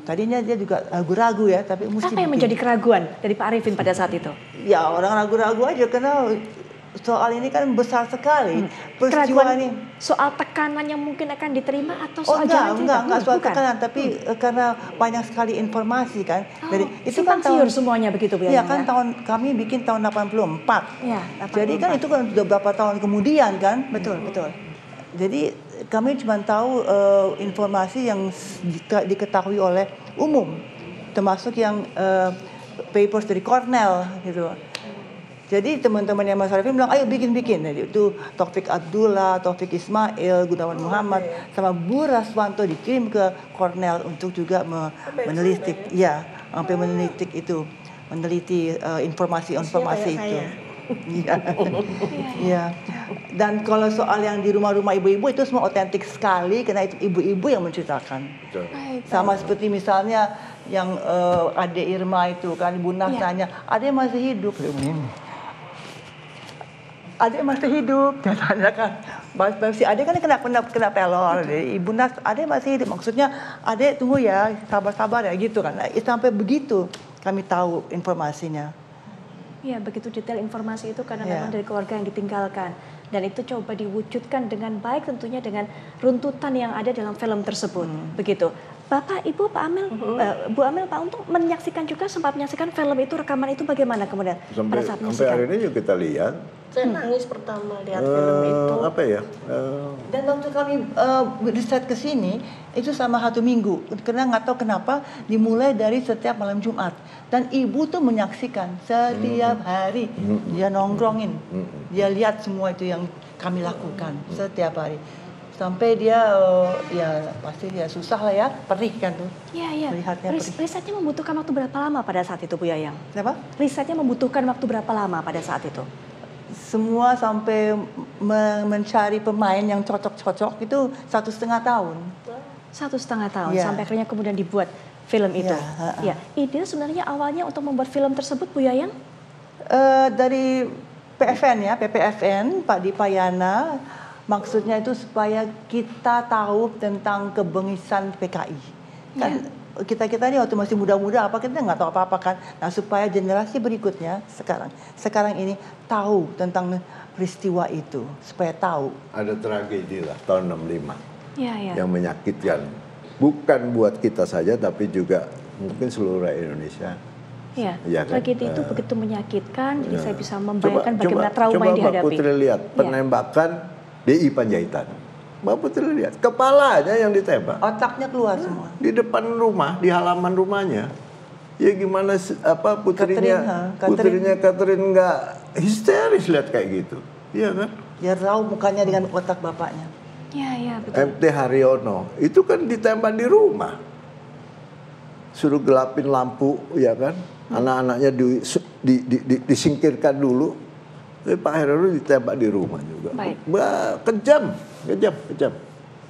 Tadinya dia juga ragu-ragu ya, tapi mesti. Apa yang menjadi keraguan dari Pak Arifin pada saat itu? Ya orang ragu-ragu aja karena soal ini kan besar sekali. Peristiwa ini soal tekanan yang mungkin akan diterima atau soal jalan cerita? Enggak soal tekanan, tapi karena banyak sekali informasi kan. Dari itu kan tahun semuanya begitu Bu. Iya kan kami bikin tahun 84. Iya, Jadi kan itu kan sudah berapa tahun kemudian kan? Betul. Jadi kami cuma tahu informasi yang diketahui oleh umum, termasuk yang papers dari Cornell gitu. Jadi teman-temannya Mas Arifin bilang, ayo bikin-bikin. Jadi itu Taufik Abdullah, Taufik Ismail, Gunawan Muhammad, sama Bu Raswanto dikirim ke Cornell untuk juga menelitik. Ya, sampai menelitik itu, meneliti informasi-informasi itu. Iya. Dan kalau soal yang di rumah-rumah ibu-ibu itu semua otentik sekali karena itu ibu-ibu yang menceritakan. Sama seperti misalnya yang Ade Irma itu kan Ibu Nas tanya, Ade masih hidup? Ade masih hidup, dia tanyakan. Si Ade kan kena pelor, Ibu Nas, Ade masih hidup. Maksudnya Ade tunggu ya, sabar-sabar ya gitu kan. Nah, sampai begitu kami tahu informasinya. Ya, begitu detail informasi itu karena memang dari keluarga yang ditinggalkan. Dan itu coba diwujudkan dengan baik tentunya dengan runtutan yang ada dalam film tersebut. Begitu. Bapak, Ibu, Pak Amel, Bu Amel, Pak Untung menyaksikan juga, sempat menyaksikan film itu, rekaman itu bagaimana kemudian pada saat menyaksikan? Sampai hari ini juga kita lihat. Saya nangis pertama lihat film itu. Apa ya? Dan waktu kami riset ke sini itu sama 1 minggu. Karena nggak tahu kenapa dimulai dari setiap malam Jumat. Dan ibu tuh menyaksikan setiap hari. Dia nongkrongin. Dia lihat semua itu yang kami lakukan setiap hari. Sampai dia ya pasti dia susah lah ya, perih kan tuh. Iya. Risetnya membutuhkan waktu berapa lama pada saat itu Bu Yayang? Kenapa? Risetnya membutuhkan waktu berapa lama pada saat itu? Semua sampai mencari pemain yang cocok-cocok itu 1,5 tahun. 1,5 tahun sampai akhirnya kemudian dibuat film itu. Ya, ide sebenarnya awalnya untuk membuat film tersebut Bu Yayang? Dari PFN ya, PPFN, Pak Dipayana. Maksudnya itu supaya kita tahu tentang kebengisan PKI. Kan kita ini waktu masih muda-muda kita nggak tahu apa-apa kan. Nah supaya generasi berikutnya sekarang ini tahu tentang peristiwa itu. Supaya tahu. Ada tragedi lah tahun 65 yang menyakitkan. Bukan buat kita saja tapi juga mungkin seluruh Indonesia. Ya kan? Tragedi itu begitu menyakitkan. Jadi saya bisa membayangkan bagaimana trauma yang dihadapi. Coba Mbak Putri lihat penembakan DI Panjaitan. Mbak Putri lihat, kepalanya yang ditembak. Otaknya keluar semua. Di depan rumah, di halaman rumahnya. Ya gimana putrinya Catherine nggak histeris lihat kayak gitu. Iya kan? Ya raw mukanya dengan otak bapaknya. Iya, betul. MT Haryono, itu kan ditembak di rumah. Suruh gelapin lampu, ya kan? Anak-anaknya disingkirkan dulu. Tapi Pak Heru ditembak di rumah juga. Baik. Kejam. kejam.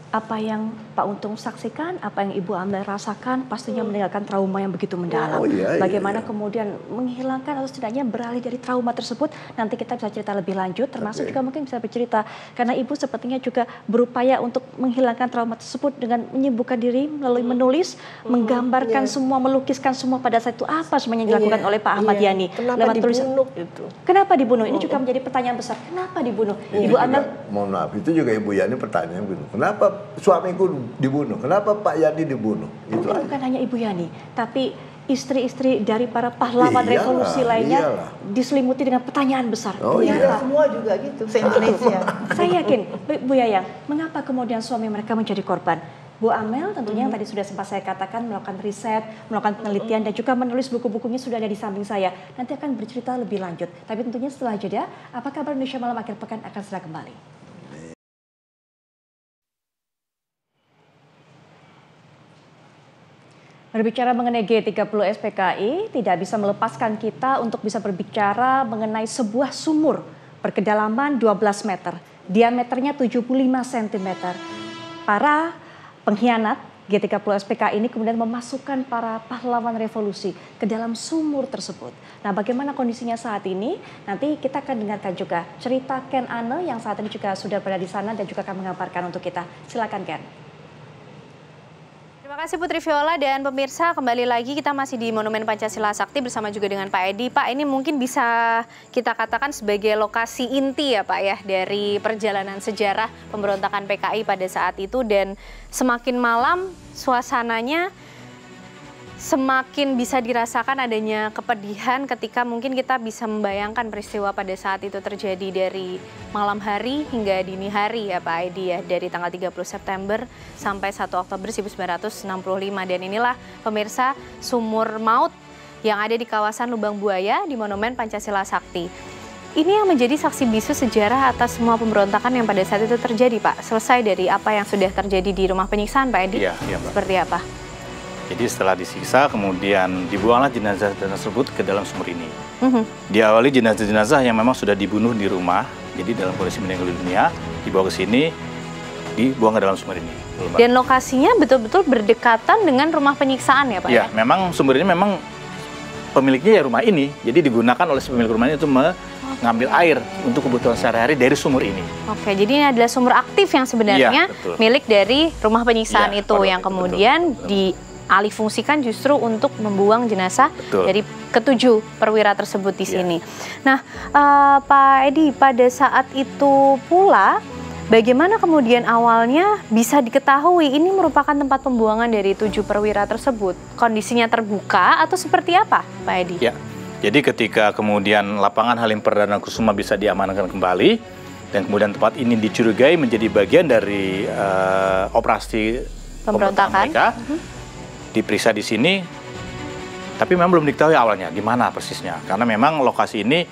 Apa yang Pak Untung saksikan, apa yang Ibu Amel rasakan, pastinya meninggalkan trauma yang begitu mendalam. Bagaimana kemudian menghilangkan atau setidaknya beralih dari trauma tersebut, nanti kita bisa cerita lebih lanjut, termasuk juga mungkin bisa bercerita, karena Ibu sepertinya juga berupaya untuk menghilangkan trauma tersebut dengan menyembuhkan diri melalui menulis, menggambarkan semua, melukiskan semua pada saat itu apa semuanya dilakukan oleh Pak Ahmad Yani. Kenapa dibunuh itu? Kenapa dibunuh? Ini juga menjadi pertanyaan besar. Kenapa dibunuh? Ibu Amel, mohon maaf, itu juga Ibu Yani pertanyaan begini. Kenapa suamiku dibunuh? Kenapa Pak Yani dibunuh? Itu bukan hanya Ibu Yani, tapi istri-istri dari para pahlawan revolusi lainnya diselimuti dengan pertanyaan besar. Semua juga gitu, se-Indonesia. Saya yakin, Bu Yayang, mengapa kemudian suami mereka menjadi korban? Bu Amel tentunya yang tadi sudah sempat saya katakan melakukan riset, melakukan penelitian dan juga menulis buku-bukunya sudah ada di samping saya. Nanti akan bercerita lebih lanjut. Tapi tentunya setelah jeda, apa kabar Indonesia Malam akhir pekan akan segera kembali. Berbicara mengenai G30 SPKI, tidak bisa melepaskan kita untuk bisa berbicara mengenai sebuah sumur berkedalaman 12 meter, diameternya 75 cm. Para pengkhianat G30 SPKI ini kemudian memasukkan para pahlawan revolusi ke dalam sumur tersebut. Nah, bagaimana kondisinya saat ini? Nanti kita akan dengarkan juga cerita Ken Ane yang saat ini juga sudah berada di sana dan juga akan mengabarkan untuk kita. Silakan Ken. Terima kasih Putri Viola dan pemirsa, kembali lagi kita masih di Monumen Pancasila Sakti bersama juga dengan Pak Edi. Pak, ini mungkin bisa kita katakan sebagai lokasi inti ya Pak ya dari perjalanan sejarah pemberontakan PKI pada saat itu, dan semakin malam suasananya semakin bisa dirasakan adanya kepedihan ketika mungkin kita bisa membayangkan peristiwa pada saat itu terjadi dari malam hari hingga dini hari ya Pak Edi ya, dari tanggal 30 September sampai 1 Oktober 1965. Dan inilah pemirsa sumur maut yang ada di kawasan Lubang Buaya di Monumen Pancasila Sakti. Ini yang menjadi saksi bisu sejarah atas semua pemberontakan yang pada saat itu terjadi Pak. Selesai dari apa yang sudah terjadi di rumah penyiksaan Pak Edi, seperti apa? Jadi setelah disiksa, kemudian dibuanglah jenazah tersebut ke dalam sumur ini. Diawali jenazah-jenazah yang memang sudah dibunuh di rumah, jadi dalam kondisi meninggal dunia, dibawa ke sini, dibuang ke dalam sumur ini. Dan lokasinya betul-betul berdekatan dengan rumah penyiksaan ya Pak? Ya, memang sumur ini memang pemiliknya ya rumah ini, jadi digunakan oleh si pemilik rumah ini untuk mengambil air untuk kebutuhan sehari-hari dari sumur ini. Oke, jadi ini adalah sumur aktif yang sebenarnya milik dari rumah penyiksaan itu yang kemudian dialihfungsikan justru untuk membuang jenazah dari ketujuh perwira tersebut di sini. Nah, Pak Edi, pada saat itu pula bagaimana kemudian awalnya bisa diketahui ini merupakan tempat pembuangan dari 7 perwira tersebut? Kondisinya terbuka atau seperti apa, Pak Edi? Ya, jadi ketika kemudian lapangan Halim Perdana Kusuma bisa diamankan kembali dan kemudian tempat ini dicurigai menjadi bagian dari operasi pemberontakan mereka, diperiksa di sini, tapi memang belum diketahui awalnya di mana persisnya, karena memang lokasi ini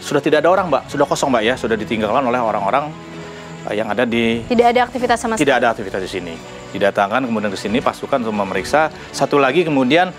sudah tidak ada orang Mbak, sudah kosong Mbak ya, sudah ditinggalkan oleh orang-orang yang ada di. Tidak ada aktivitas sama sekali. Tidak ada aktivitas di sini. Didatangkan kemudian ke sini pasukan untuk memeriksa. Satu lagi kemudian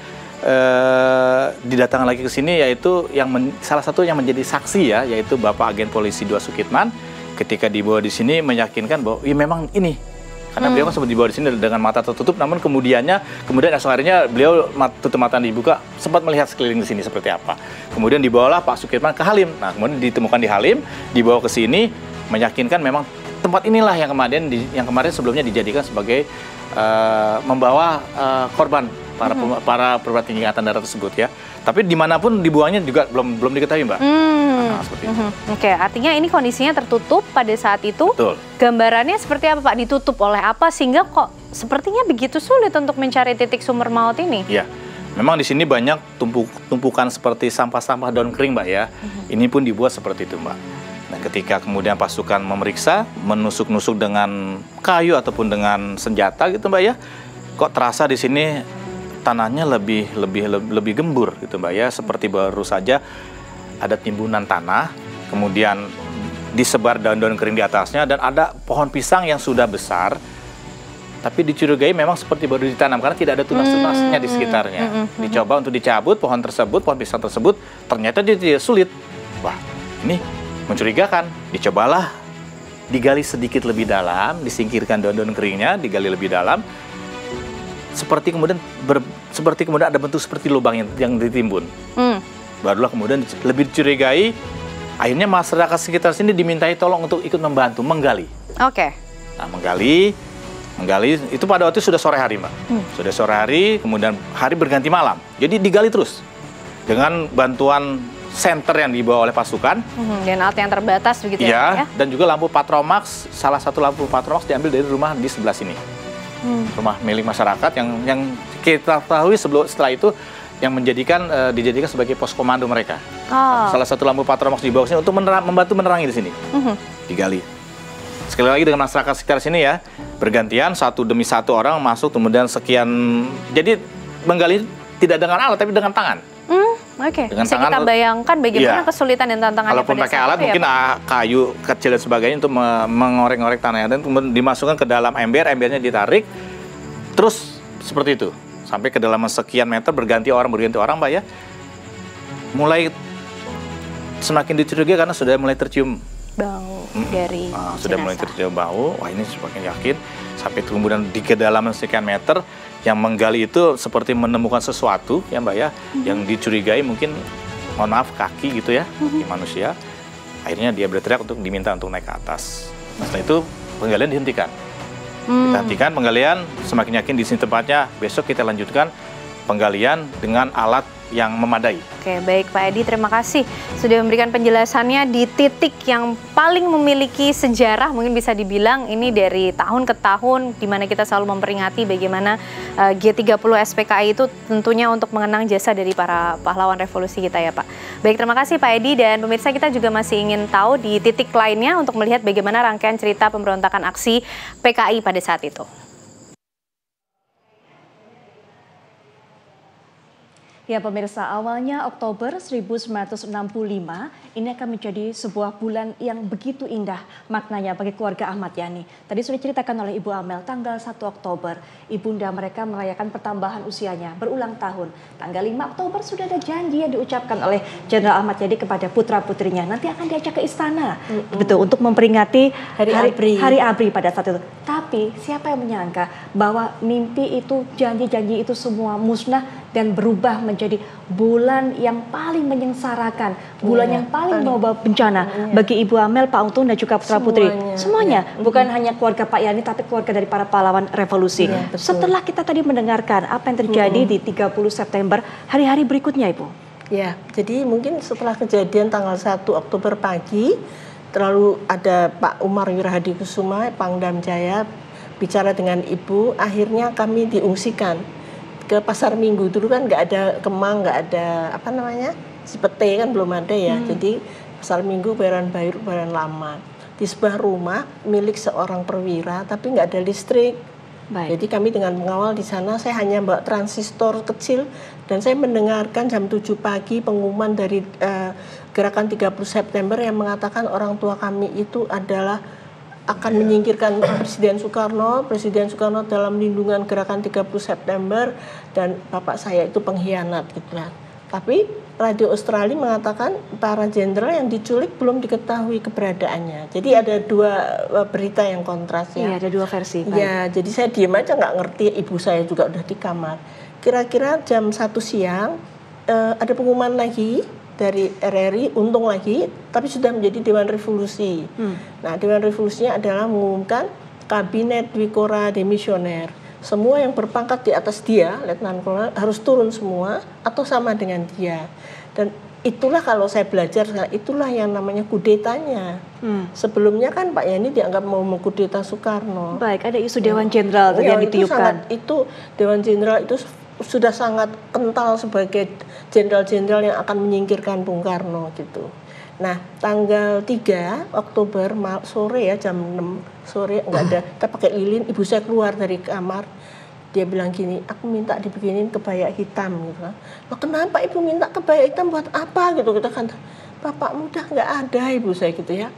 didatangkan lagi ke sini, yaitu salah satu yang menjadi saksi ya, yaitu Bapak Agen Polisi 2 Sukitman, ketika dibawa di sini meyakinkan bahwa ya memang ini. Karena beliau kan sempat dibawa di sini dengan mata tertutup, namun kemudian esok harinya beliau tutup mata dibuka, sempat melihat sekeliling di sini seperti apa. Kemudian dibawalah Pak Sukitman ke Halim. Nah, kemudian ditemukan di Halim, dibawa ke sini, meyakinkan memang tempat inilah yang kemarin sebelumnya dijadikan sebagai membawa korban para perwira tinggi angkatan darat tersebut ya. Tapi dimanapun dibuangnya juga belum diketahui Mbak. Nah, seperti itu. Oke, artinya ini kondisinya tertutup pada saat itu. Betul. Gambarannya seperti apa Pak? Ditutup oleh apa sehingga kok sepertinya begitu sulit untuk mencari titik sumur maut ini? Iya, memang di sini banyak tumpukan seperti sampah-sampah daun kering Mbak ya. Ini pun dibuat seperti itu Mbak. Nah, ketika kemudian pasukan memeriksa, menusuk-nusuk dengan kayu ataupun dengan senjata gitu Mbak ya, kok terasa di sini tanahnya lebih gembur gitu Mbak ya, seperti baru saja ada timbunan tanah, kemudian disebar daun-daun kering di atasnya, dan ada pohon pisang yang sudah besar, tapi dicurigai memang seperti baru ditanam karena tidak ada tunas-tunasnya di sekitarnya. Dicoba untuk dicabut pohon pisang tersebut, ternyata dia tidak sulit. Wah, ini mencurigakan. Dicobalah digali sedikit lebih dalam, disingkirkan daun-daun keringnya, digali lebih dalam, seperti kemudian ada bentuk seperti lubang yang ditimbun. Barulah kemudian lebih dicurigai, akhirnya masyarakat sekitar sini dimintai tolong untuk ikut membantu menggali. Oke. Nah, menggali itu pada waktu itu sudah sore hari, Mbak. Sudah sore hari, kemudian hari berganti malam. Jadi digali terus dengan bantuan senter yang dibawa oleh pasukan. Dan alat yang terbatas begitu ya? Dan juga lampu Patromax, salah satu lampu Patromax diambil dari rumah di sebelah sini. Rumah milik masyarakat yang kita ketahui setelah itu yang dijadikan sebagai pos komando mereka. Salah satu lampu Patromax dibawa sini untuk membantu menerangi di sini. Digali. Sekali lagi dengan masyarakat sekitar sini ya, bergantian satu demi satu orang masuk, kemudian sekian. Jadi menggali tidak dengan alat tapi dengan tangan. Oke, Dengan bisa tangan, kita bayangkan bagaimana kesulitan dan tantangannya. Kalaupun pada pakai saat alat itu mungkin ya, Pak? kayu kecil dan sebagainya untuk mengorek-ngorek tanahnya, dan kemudian dimasukkan ke dalam embernya ditarik, terus seperti itu sampai kedalaman sekian meter, berganti orang Mbak ya. Mulai semakin dicurigai karena sudah mulai tercium bau dari sudah mulai tercium bau. Wah, ini semakin yakin sampai kemudian di kedalaman sekian meter. Yang menggali itu seperti menemukan sesuatu ya Mbak ya, yang dicurigai mungkin, mohon maaf, kaki gitu ya, kaki manusia. Akhirnya dia berteriak untuk diminta untuk naik ke atas. Nah, setelah itu penggalian dihentikan. Kita hentikan penggalian, semakin yakin di sini tempatnya, besok kita lanjutkan penggalian dengan alat yang memadai. Oke, baik Pak Edi, terima kasih sudah memberikan penjelasannya di titik yang paling memiliki sejarah, mungkin bisa dibilang ini dari tahun ke tahun, di mana kita selalu memperingati bagaimana G30 SPKI itu tentunya untuk mengenang jasa dari para pahlawan revolusi kita ya Pak. Baik, terima kasih Pak Edi, dan pemirsa kita juga masih ingin tahu di titik lainnya untuk melihat bagaimana rangkaian cerita pemberontakan aksi PKI pada saat itu. Ya pemirsa, awalnya Oktober 1965 ini akan menjadi sebuah bulan yang begitu indah maknanya bagi keluarga Ahmad Yani. Tadi sudah diceritakan oleh Ibu Amel, tanggal 1 Oktober ibunda mereka merayakan pertambahan usianya berulang tahun. Tanggal 5 Oktober sudah ada janji yang diucapkan oleh Jenderal Ahmad Yani kepada putra-putrinya. Nanti akan diajak ke istana, betul, untuk memperingati Hari ABRI pada saat itu. Tapi siapa yang menyangka bahwa mimpi itu, janji-janji itu semua musnah dan berubah menjadi bulan yang paling menyengsarakan, bulan yang paling membawa bencana bagi Ibu Amel, Pak Untung, dan juga putra-putri. Semuanya, bukan hanya keluarga Pak Yani, tapi keluarga dari para pahlawan revolusi. Setelah kita tadi mendengarkan apa yang terjadi di 30 September, hari-hari berikutnya Ibu. Ya, jadi mungkin setelah kejadian tanggal 1 Oktober pagi, terlalu ada Pak Umar Wirahadikusuma, Pangdam Jaya, bicara dengan Ibu, akhirnya kami diungsikan ke Pasar Minggu. Dulu kan nggak ada Kemang, nggak ada apa namanya, Cipete kan belum ada ya. Jadi Pasar Minggu Bayaran Baru, Bayaran Lama, di sebuah rumah milik seorang perwira, tapi nggak ada listrik. Jadi kami dengan mengawal di sana, saya hanya bawa transistor kecil, dan saya mendengarkan jam 7 pagi pengumuman dari Gerakan 30 September yang mengatakan orang tua kami itu adalah akan menyingkirkan Presiden Soekarno dalam lindungan Gerakan 30 September, dan bapak saya itu pengkhianat gitu kan. Tapi Radio Australia mengatakan para jenderal yang diculik belum diketahui keberadaannya. Jadi ada dua berita yang kontras ya. Iya, ada dua versi. Ya, jadi saya diam aja nggak ngerti, ibu saya juga udah di kamar. Kira-kira jam 1 siang ada pengumuman lagi dari RRI, untung lagi, tapi sudah menjadi Dewan Revolusi. Nah, Dewan Revolusinya adalah mengumumkan Kabinet Dwikora Demisioner. Semua yang berpangkat di atas dia, Letnan Kolonel, harus turun semua atau sama dengan dia. Dan itulah kalau saya belajar, itulah yang namanya kudetanya. Sebelumnya kan Pak Yani dianggap mau mengkudeta Soekarno. Baik, ada isu Dewan Jenderal yang ditiupkan. Itu Dewan Jenderal itu sudah sangat kental sebagai jenderal-jenderal yang akan menyingkirkan Bung Karno gitu. Nah, tanggal 3 Oktober sore ya, jam 6 sore, nggak ada, kita pakai lilin, ibu saya keluar dari kamar, dia bilang gini, aku minta dibikinin kebaya hitam gitu kan. Loh, kenapa ibu minta kebaya hitam buat apa gitu, kita kan, bapakmu udah nggak ada, ibu saya gitu ya.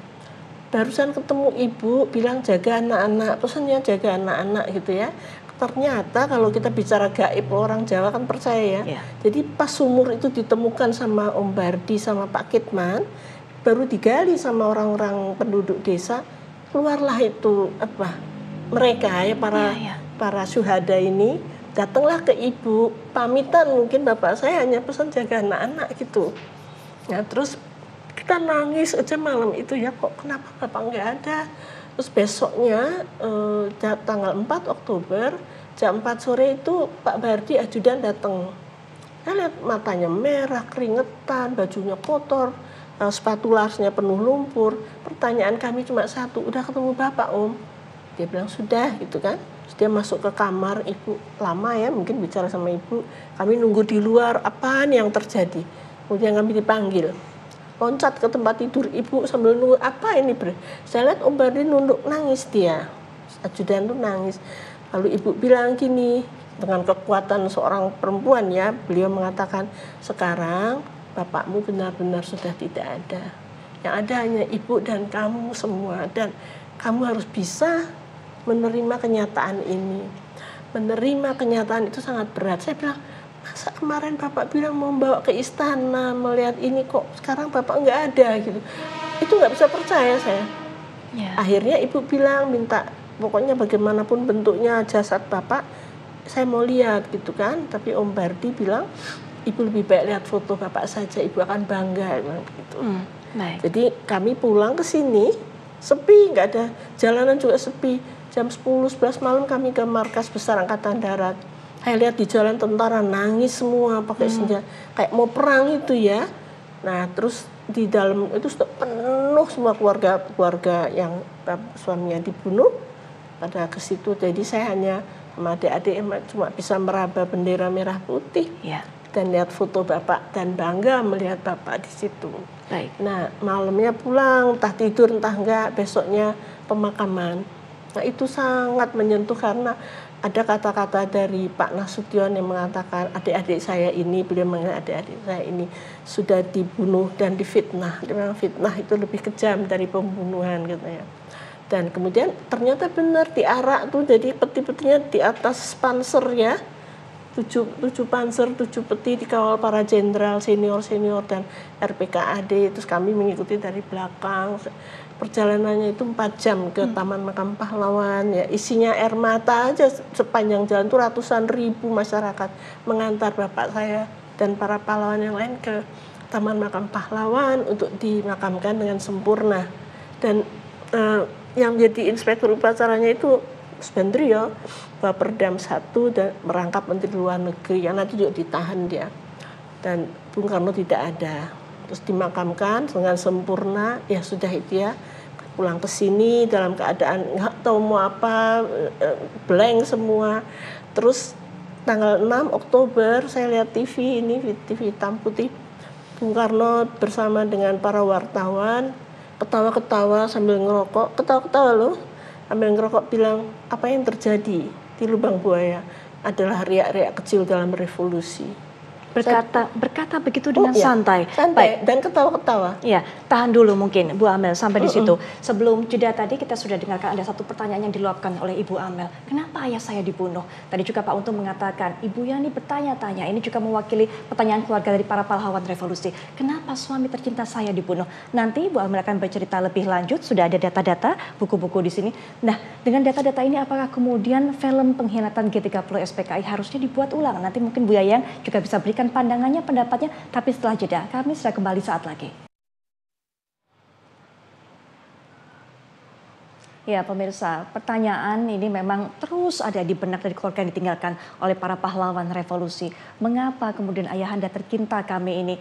Barusan ketemu ibu bilang jaga anak-anak, pesannya jaga anak-anak gitu ya. Ternyata kalau kita bicara gaib, orang Jawa kan percaya ya. Jadi pas sumur itu ditemukan sama Om Bardi sama Pak Kitman, baru digali sama orang-orang penduduk desa, keluarlah itu mereka ya para syuhada ini datanglah ke ibu, pamitan, mungkin bapak saya hanya pesan jaga anak-anak gitu. Nah terus kita nangis aja malam itu ya, kok kenapa bapak nggak ada. Terus besoknya tanggal 4 Oktober jam 4 sore itu Pak Bardi ajudan datang. Saya lihat matanya merah, keringetan, bajunya kotor, sepatu lasnya penuh lumpur. Pertanyaan kami cuma satu, udah ketemu bapak Om? Dia bilang sudah gitu kan. Terus dia masuk ke kamar, ibu lama ya mungkin bicara sama ibu. Kami nunggu di luar, apaan yang terjadi. Kemudian kami dipanggil. Loncat ke tempat tidur ibu sambil nunggu, apa ini bre? Saya lihat Om Bardi nunduk nangis dia. Ajudan tuh nangis. Lalu ibu bilang gini, dengan kekuatan seorang perempuan ya, beliau mengatakan, sekarang bapakmu benar-benar sudah tidak ada. Yang ada hanya ibu dan kamu semua. Dan kamu harus bisa menerima kenyataan ini. Menerima kenyataan itu sangat berat. Saya bilang, masa kemarin bapak bilang mau bawa ke istana, melihat ini kok sekarang bapak nggak ada gitu. Itu nggak bisa percaya saya. Akhirnya ibu bilang, minta pokoknya bagaimanapun bentuknya jasad bapak, saya mau lihat gitu kan. Tapi Om Bardi bilang, ibu lebih baik lihat foto bapak saja, ibu akan bangga gitu. Jadi kami pulang ke sini, sepi, nggak ada, jalanan juga sepi. Jam 10-11 malam kami ke markas besar Angkatan Darat. Saya lihat di jalan tentara nangis semua pakai senjata, kayak mau perang itu ya. Nah terus di dalam itu sudah penuh semua keluarga yang suaminya dibunuh pada ke situ. Jadi saya hanya sama adik-adik cuma bisa meraba bendera merah putih dan lihat foto bapak dan bangga melihat bapak di situ. Nah malamnya pulang, entah tidur entah enggak, besoknya pemakaman. Nah itu sangat menyentuh karena ada kata-kata dari Pak Nasution yang mengatakan adik-adik saya ini, beliau mengatakan adik-adik saya ini sudah dibunuh dan difitnah. Dia bilang fitnah itu lebih kejam dari pembunuhan gitu ya. Dan kemudian ternyata benar diarak tuh, jadi peti-petinya di atas panser ya. 7 panser, 7 peti dikawal para jenderal senior-senior dan RPKAD. Terus kami mengikuti dari belakang. Perjalanannya itu 4 jam ke Taman Makam Pahlawan ya, isinya air mata aja sepanjang jalan itu ratusan ribu masyarakat mengantar bapak saya dan para pahlawan yang lain ke Taman Makam Pahlawan untuk dimakamkan dengan sempurna. Dan yang jadi inspektur upacaranya itu Subandrio, Baperdam 1 dan merangkap Menteri Luar Negeri yang nanti juga ditahan dia. Dan Bung Karno tidak ada. Terus dimakamkan dengan sempurna, ya sudah itu ya. Pulang ke sini dalam keadaan nggak tahu mau apa, blank semua. Terus tanggal 6 Oktober saya lihat TV ini, TV hitam putih, Bung Karno bersama dengan para wartawan, ketawa-ketawa sambil ngerokok, ketawa-ketawa loh, sambil ngerokok bilang, apa yang terjadi di Lubang Buaya adalah riak-riak kecil dalam revolusi. Berkata begitu dengan santai. Baik. Dan ketawa-ketawa. Ya, tahan dulu mungkin Bu Amel sampai di situ. Sebelum jeda tadi kita sudah dengarkan ada satu pertanyaan yang diluapkan oleh Ibu Amel. Kenapa ayah saya dibunuh? Tadi juga Pak Untung mengatakan, Ibu Yani bertanya-tanya. Ini juga mewakili pertanyaan keluarga dari para pahlawan revolusi. Kenapa suami tercinta saya dibunuh? Nanti Bu Amel akan bercerita lebih lanjut. Sudah ada data-data, buku-buku di sini. Nah, dengan data-data ini apakah kemudian film pengkhianatan G30 SPKI harusnya dibuat ulang? Nanti mungkin Bu Yayang juga bisa berikan pandangannya, pendapatnya, tapi setelah jeda kami sudah kembali saat lagi. Ya pemirsa, pertanyaan ini memang terus ada di benak dari keluarga yang ditinggalkan oleh para pahlawan revolusi. Mengapa kemudian ayahanda tercinta kami ini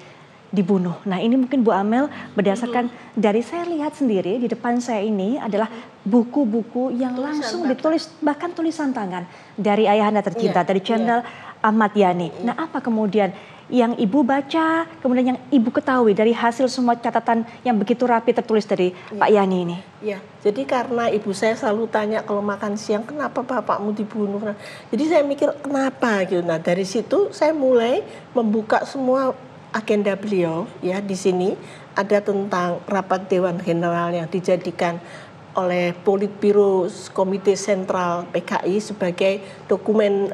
dibunuh? Nah ini mungkin Bu Amel berdasarkan dari saya lihat sendiri di depan saya ini adalah buku-buku yang langsung ditulis, bahkan tulisan tangan dari ayahanda tercinta, dari Jenderal Ahmad Yani. Nah apa kemudian yang Ibu baca, kemudian yang Ibu ketahui dari hasil semua catatan yang begitu rapi tertulis dari Pak Yani ini? Ya, jadi karena ibu saya selalu tanya kalau makan siang, kenapa bapakmu dibunuh? Nah, jadi saya mikir kenapa gitu. Nah dari situ saya mulai membuka semua agenda beliau ya. Di sini ada tentang rapat Dewan General yang dijadikan oleh Politbiro Komite Sentral PKI sebagai dokumen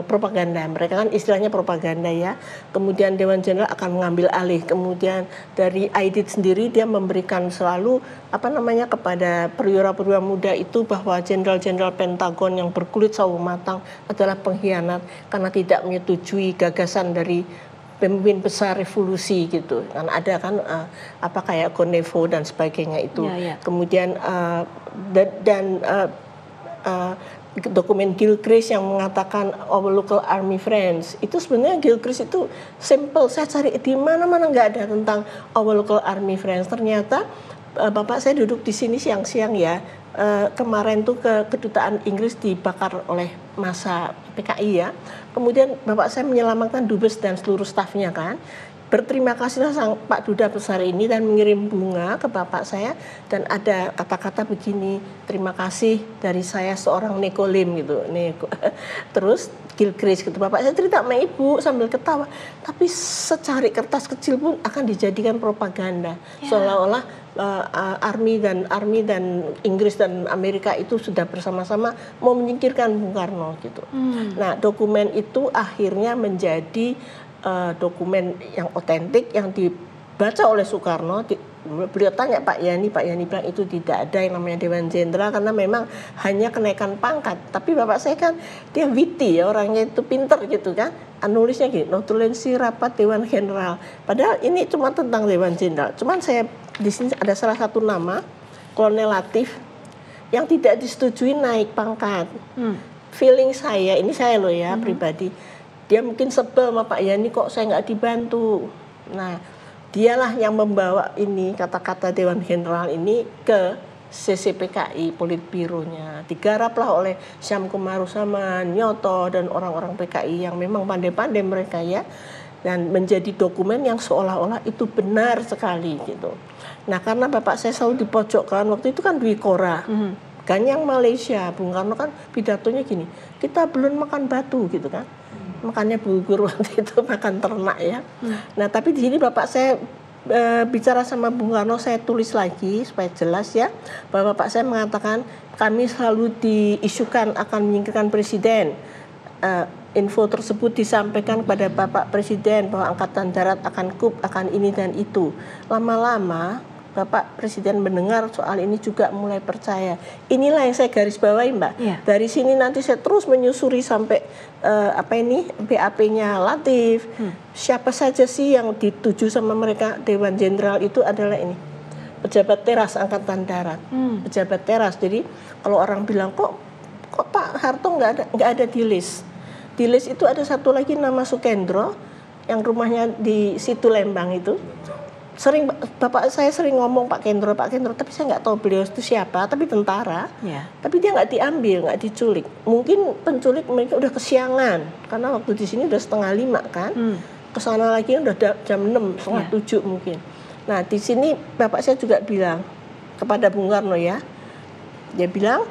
propaganda. Mereka kan istilahnya propaganda ya. Kemudian Dewan Jenderal akan mengambil alih. Kemudian dari Aidit sendiri dia memberikan selalu kepada perwira-perwira muda itu bahwa jenderal-jenderal Pentagon yang berkulit sawo matang adalah pengkhianat karena tidak menyetujui gagasan dari pemimpin besar revolusi gitu kan, ada kan kayak Gonevo dan sebagainya itu. Kemudian dokumen Gilchrist yang mengatakan our local army friends, itu sebenarnya Gilchrist itu simple, saya cari di mana-mana nggak ada tentang our local army friends. Ternyata Bapak saya duduk di sini siang-siang ya, kemarin tuh ke kedutaan Inggris dibakar oleh massa PKI ya. Kemudian Bapak saya menyelamatkan dubes dan seluruh stafnya kan. Berterima kasihlah sang Pak Duta besar ini dan mengirim bunga ke Bapak saya dan ada kata-kata begini, terima kasih dari saya seorang Nekolim gitu. Terus Gilchrist gitu. Bapak saya cerita sama Ibu sambil ketawa. Tapi secari kertas kecil pun akan dijadikan propaganda. Seolah-olah Army dan Inggris dan Amerika itu sudah bersama-sama mau menyingkirkan Bung Karno gitu. Nah, dokumen itu akhirnya menjadi dokumen yang otentik yang dibaca oleh Soekarno. Beliau tanya Pak Yani bilang itu tidak ada yang namanya Dewan Jenderal karena memang hanya kenaikan pangkat. Tapi Bapak saya kan dia witty ya, orangnya itu pinter gitu kan. Nulisnya gini, notulensi rapat Dewan Jenderal. Padahal ini cuma tentang Dewan Jenderal. Cuman saya di sini ada salah satu nama Kolonel Latif yang tidak disetujui naik pangkat. Feeling saya, ini saya loh ya pribadi, dia mungkin sebel sama Pak Yani kok saya nggak dibantu. Nah, dialah yang membawa ini kata-kata Dewan Jenderal ini ke CCPKI Politbironya. Digaraplah oleh Syam Kumarusaman, Nyoto dan orang-orang PKI yang memang pandai-pandai mereka ya. Dan menjadi dokumen yang seolah-olah itu benar sekali gitu. Nah, karena Bapak saya selalu dipojokkan, waktu itu kan Dwi Korah, Ganyang Malaysia, Bung Karno kan pidatonya gini, kita belum makan batu gitu kan. Makannya bulgur waktu itu, makan ternak ya. Nah, tapi di sini Bapak saya bicara sama Bung Karno, saya tulis lagi supaya jelas ya, bahwa Bapak saya mengatakan kami selalu diisukan akan menyingkirkan presiden. Info tersebut disampaikan kepada Bapak Presiden bahwa Angkatan Darat akan kup, akan ini dan itu. Lama-lama Bapak Presiden mendengar soal ini juga mulai percaya. Inilah yang saya garis bawahi Mbak. Dari sini nanti saya terus menyusuri sampai BAP-nya Latif. Siapa saja sih yang dituju sama mereka Dewan Jenderal itu adalah ini pejabat teras Angkatan Darat. Pejabat teras. Jadi kalau orang bilang kok Pak Harto nggak ada di list. Di list itu ada satu lagi nama Sukendro yang rumahnya di situ Lembang itu. Bapak saya sering ngomong Pak Kendro, tapi saya nggak tahu beliau itu siapa, tapi tentara. Tapi dia nggak diambil, nggak diculik. Mungkin penculik mereka udah kesiangan karena waktu di sini udah 4:30 kan. Kesana lagi udah jam 6, 6:30 mungkin. Nah, di sini Bapak saya juga bilang kepada Bung Karno ya. Dia bilang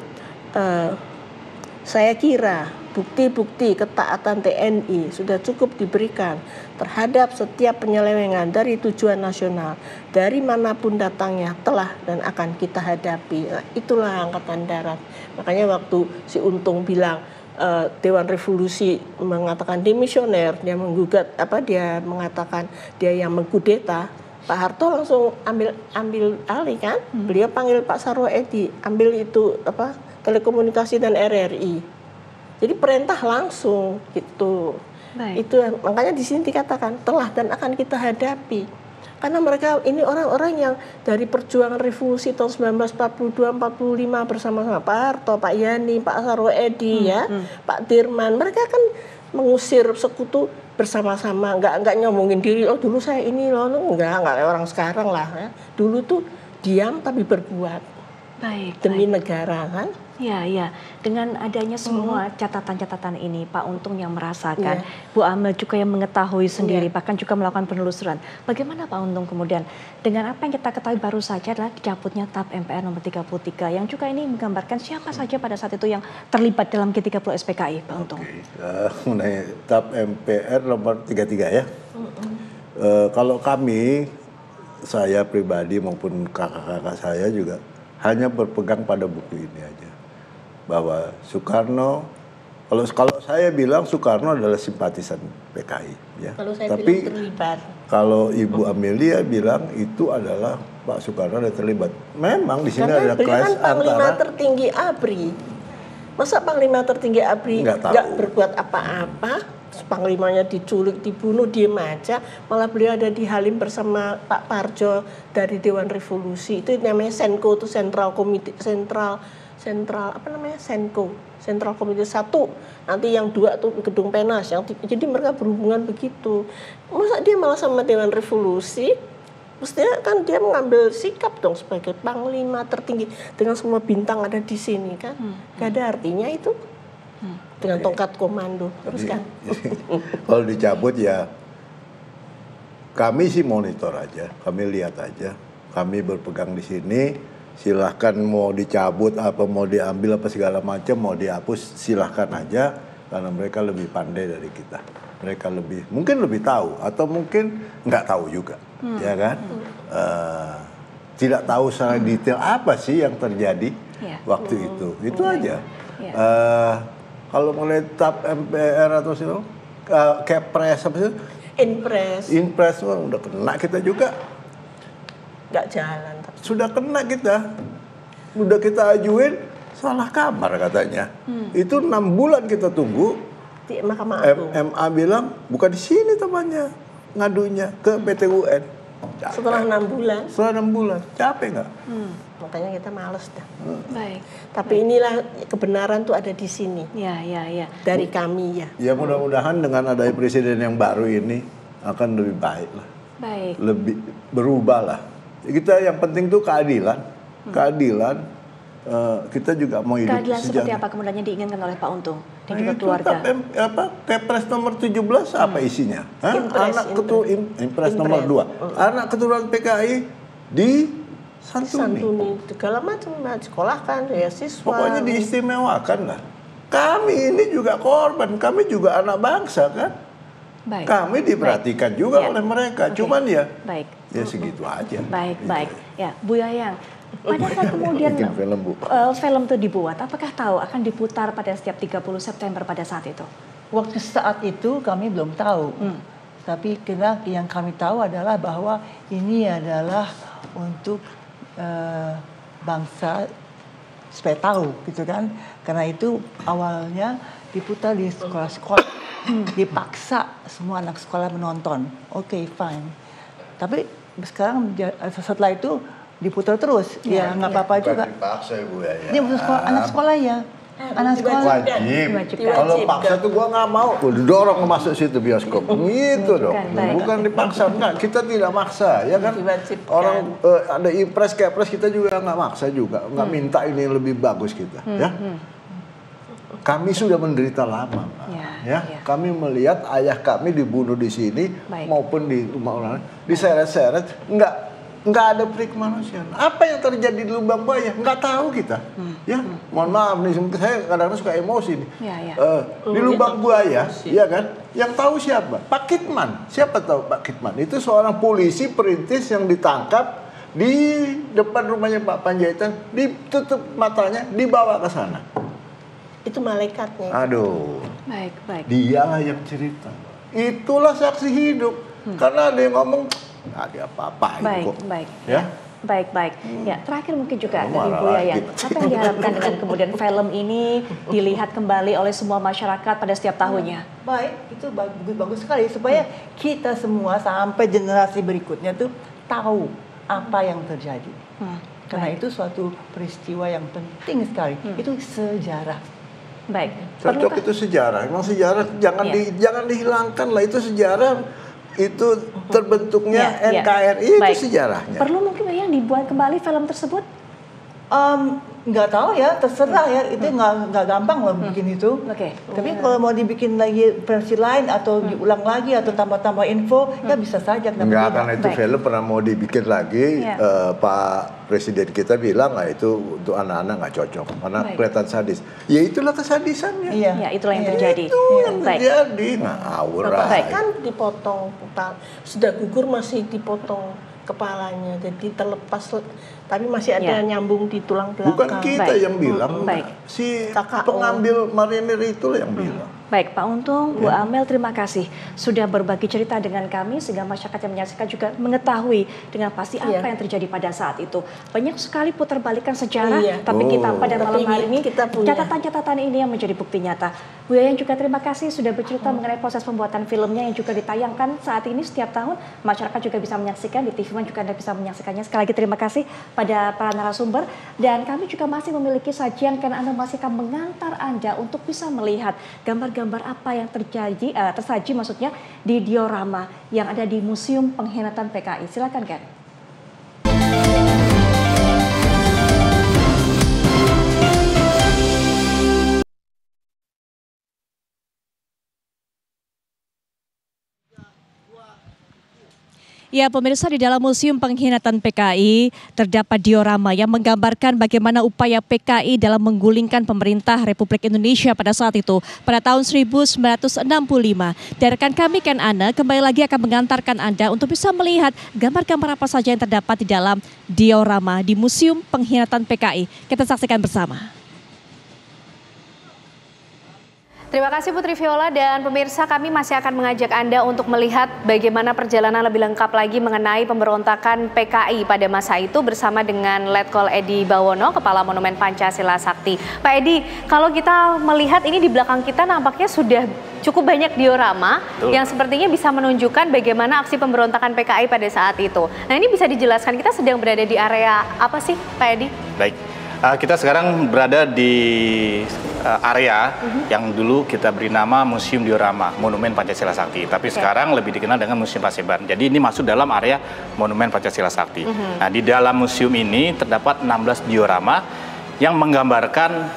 saya kira bukti-bukti ketaatan TNI sudah cukup diberikan terhadap setiap penyelewengan dari tujuan nasional dari manapun datangnya telah dan akan kita hadapi. Nah, itulah Angkatan Darat. Makanya waktu si Untung bilang Dewan Revolusi mengatakan demisioner, dia menggugat dia mengatakan dia yang mengkudeta, Pak Harto langsung ambil alih kan. Beliau panggil Pak Sarwo Edi, ambil itu telekomunikasi dan RRI. Jadi perintah langsung gitu. Itu makanya di sini dikatakan telah dan akan kita hadapi. Karena mereka ini orang-orang yang dari perjuangan revolusi tahun 1942-45 bersama-sama Pak Harto, Pak Yani, Pak Sarwo Edi ya, Pak Dirman. Mereka kan mengusir sekutu bersama-sama, nggak nyomongin diri. Oh dulu saya ini loh, nggak kayak orang sekarang lah. Ya. Dulu tuh diam tapi berbuat. Demi negara kan. Ya. Dengan adanya semua catatan-catatan ini, Pak Untung yang merasakan, Bu Amel juga yang mengetahui sendiri, bahkan juga melakukan penelusuran. Bagaimana Pak Untung kemudian dengan apa yang kita ketahui baru saja adalah dicabutnya TAP MPR nomor 33 yang juga ini menggambarkan siapa saja pada saat itu yang terlibat dalam G30 SPKI, Pak Untung. Mengenai TAP MPR nomor 33 ya. Kalau kami, saya pribadi maupun kakak-kakak saya juga hanya berpegang pada buku ini aja. Bahwa Soekarno, kalau saya bilang Soekarno adalah simpatisan PKI, ya. Kalau saya Tapi bilang terlibat. kalau Ibu Amelia bilang itu adalah Pak Soekarno ada terlibat. Memang di sini Karena ada beliau clash kan Panglima antara tertinggi ABRI. Masa Panglima tertinggi ABRI Nggak tahu. nggak berbuat apa-apa? Panglimanya diculik, dibunuh, diem aja. Malah beliau ada di Halim bersama Pak Parjo dari Dewan Revolusi. Itu namanya Senko, itu Sentral apa namanya, Senko, Sentral Komite 1. Nanti yang 2 tuh Gedung Penas. Jadi mereka berhubungan begitu. Masa dia malah sama Dewan Revolusi? Mestinya kan dia mengambil sikap dong sebagai panglima tertinggi dengan semua bintang ada di sini kan. Gak ada artinya itu. Dengan tongkat komando. Terus kan. Kalau dicabut ya kami sih monitor aja, kami lihat aja. Kami berpegang di sini, silahkan mau dicabut apa mau diambil apa segala macam, mau dihapus silahkan aja, karena mereka lebih pandai dari kita. Mereka mungkin lebih tahu atau mungkin nggak tahu juga, ya kan? Tidak tahu secara detail apa sih yang terjadi waktu itu aja. Kalau melihat TAP MPR atau sih Kepres apa sih? Inpres udah kena kita juga. Nggak jalan. Sudah kena kita. Udah kita ajuin salah kamar katanya. Itu 6 bulan kita tunggu. Di Mahkamah Agung. MA bilang bukan di sini temannya, ngadunya ke PT UN. Capek. Setelah 6 bulan. Setelah 6 bulan, capek nggak? Makanya kita males dah. Baik. Tapi inilah kebenaran tuh ada di sini. Ya. Dari kami ya. Ya mudah-mudahan dengan adanya presiden yang baru ini akan lebih baik lah. Baik. Lebih berubah lah. Kita yang penting tuh keadilan. Keadilan. Kita juga mau hidup Keadilan seperti apa kemudian yang diinginkan oleh Pak Untung dan juga keluarga? Kepres nomor 17 apa isinya? Impres nomor 2. Anak keturunan PKI disantuni. Segala macam, sekolahkan ya siswa. Pokoknya diistimewakan lah. Kami ini juga korban, kami juga anak bangsa kan. Baik. Kami diperhatikan juga oleh mereka. Cuman ya segitu aja. Baik. Ya, Bu Yayang. Pada saat kemudian film itu dibuat, apakah tahu akan diputar pada setiap 30 September pada saat itu? Waktu saat itu kami belum tahu. Tapi yang kami tahu adalah bahwa ini adalah untuk bangsa supaya tahu gitu kan. Karena itu awalnya diputar di sekolah-sekolah. Dipaksa semua anak sekolah menonton. Oke, fine. Tapi sekarang setelah itu diputar terus, ya nggak apa-apa juga. Dipaksa Ibu ya. Ini maksud anak sekolah ya. Anak sekolah wajib. Kalau paksa tuh gua nggak mau. Didorong masuk situ bioskop. Gitu dong. Bukan dipaksa. Enggak, kita tidak maksa, ya kan? Orang ada Impres, Kepres kita juga nggak maksa juga. Nggak minta ini lebih bagus kita, ya. Kami sudah menderita lama, Pak. Kami melihat ayah kami dibunuh di sini maupun di rumah orang diseret-seret, nggak ada perikemanusiaan. Apa yang terjadi di Lubang Buaya nggak tahu kita. Ya, mohon maaf nih, saya kadang-kadang suka emosi nih. Di Lubang Buaya, ya kan? Yang tahu siapa? Pak Kitman. Siapa tahu Pak Kitman? Itu seorang polisi perintis yang ditangkap di depan rumahnya Pak Panjaitan, ditutup matanya, dibawa ke sana. Itu malaikatnya. Aduh. Baik. Dialah yang cerita. Itulah saksi hidup. Karena ada yang ngomong nggak ada apa-apain kok. Baik. Ya. Baik. Ya, terakhir mungkin juga dari Bu Yayang. Apa yang diharapkan dengan kemudian film ini dilihat kembali oleh semua masyarakat pada setiap tahunnya? Baik, itu bagus sekali supaya kita semua sampai generasi berikutnya tuh tahu apa yang terjadi. Karena itu suatu peristiwa yang penting sekali. Itu sejarah. Baik. Cocok itu sejarah. Emang sejarah jangan dihilangkan lah, itu sejarah. Itu terbentuknya NKRI itu sejarahnya. Perlu mungkin yang dibuat kembali film tersebut? Nggak tahu ya, terserah ya. Itu nggak gampang loh bikin itu. Tapi kalau mau dibikin lagi versi lain atau diulang lagi atau tambah-tambah info, ya bisa saja. Nggak, karena itu film pernah mau dibikin lagi, Pak Presiden kita bilang itu untuk anak-anak nggak cocok karena kelihatan sadis. Ya itulah kesadisannya. Ya, itulah yang terjadi. Itu yang terjadi. Ngawur. Kan dipotong, sudah gugur masih dipotong kepalanya, jadi terlepas, tapi masih ada nyambung di tulang belakang. Bukan kita yang bilang, si KKO. pengambil marinir itulah yang bilang. Baik, Pak Untung, Bu Amel, terima kasih sudah berbagi cerita dengan kami sehingga masyarakat yang menyaksikan juga mengetahui dengan pasti apa yang terjadi pada saat itu. Banyak sekali putar-balikan sejarah, tapi kita pada malam hari ini catatan-catatan ini yang menjadi bukti nyata. Bu Yayan juga terima kasih sudah bercerita mengenai proses pembuatan filmnya yang juga ditayangkan saat ini setiap tahun. Masyarakat juga bisa menyaksikan, di TV One juga Anda bisa menyaksikannya. Sekali lagi terima kasih pada para narasumber. Dan kami juga masih memiliki sajian karena Anda masih akan mengantar Anda untuk bisa melihat gambar-gambar apa yang tersaji maksudnya di diorama yang ada di Museum Pengkhianatan PKI. Silakan, Ken. Ya pemirsa, di dalam Museum Pengkhianatan PKI terdapat diorama yang menggambarkan bagaimana upaya PKI dalam menggulingkan pemerintah Republik Indonesia pada saat itu, pada tahun 1965. Dan rekan kami Ken Ana kembali lagi akan mengantarkan Anda untuk bisa melihat gambar-gambar apa saja yang terdapat di dalam diorama di Museum Pengkhianatan PKI. Kita saksikan bersama. Terima kasih Putri Viola, dan pemirsa, kami masih akan mengajak Anda untuk melihat bagaimana perjalanan lebih lengkap lagi mengenai pemberontakan PKI pada masa itu bersama dengan Letkol Edi Bawono, Kepala Monumen Pancasila Sakti. Pak Edi, kalau kita melihat ini di belakang kita nampaknya sudah cukup banyak diorama yang sepertinya bisa menunjukkan bagaimana aksi pemberontakan PKI pada saat itu. Nah, ini bisa dijelaskan kita sedang berada di area apa sih Pak Edi? Baik. Kita sekarang berada di area yang dulu kita beri nama Museum Diorama Monumen Pancasila Sakti, tapi sekarang lebih dikenal dengan Museum Paseban. Jadi ini masuk dalam area Monumen Pancasila Sakti. Nah, di dalam museum ini terdapat 16 diorama yang menggambarkan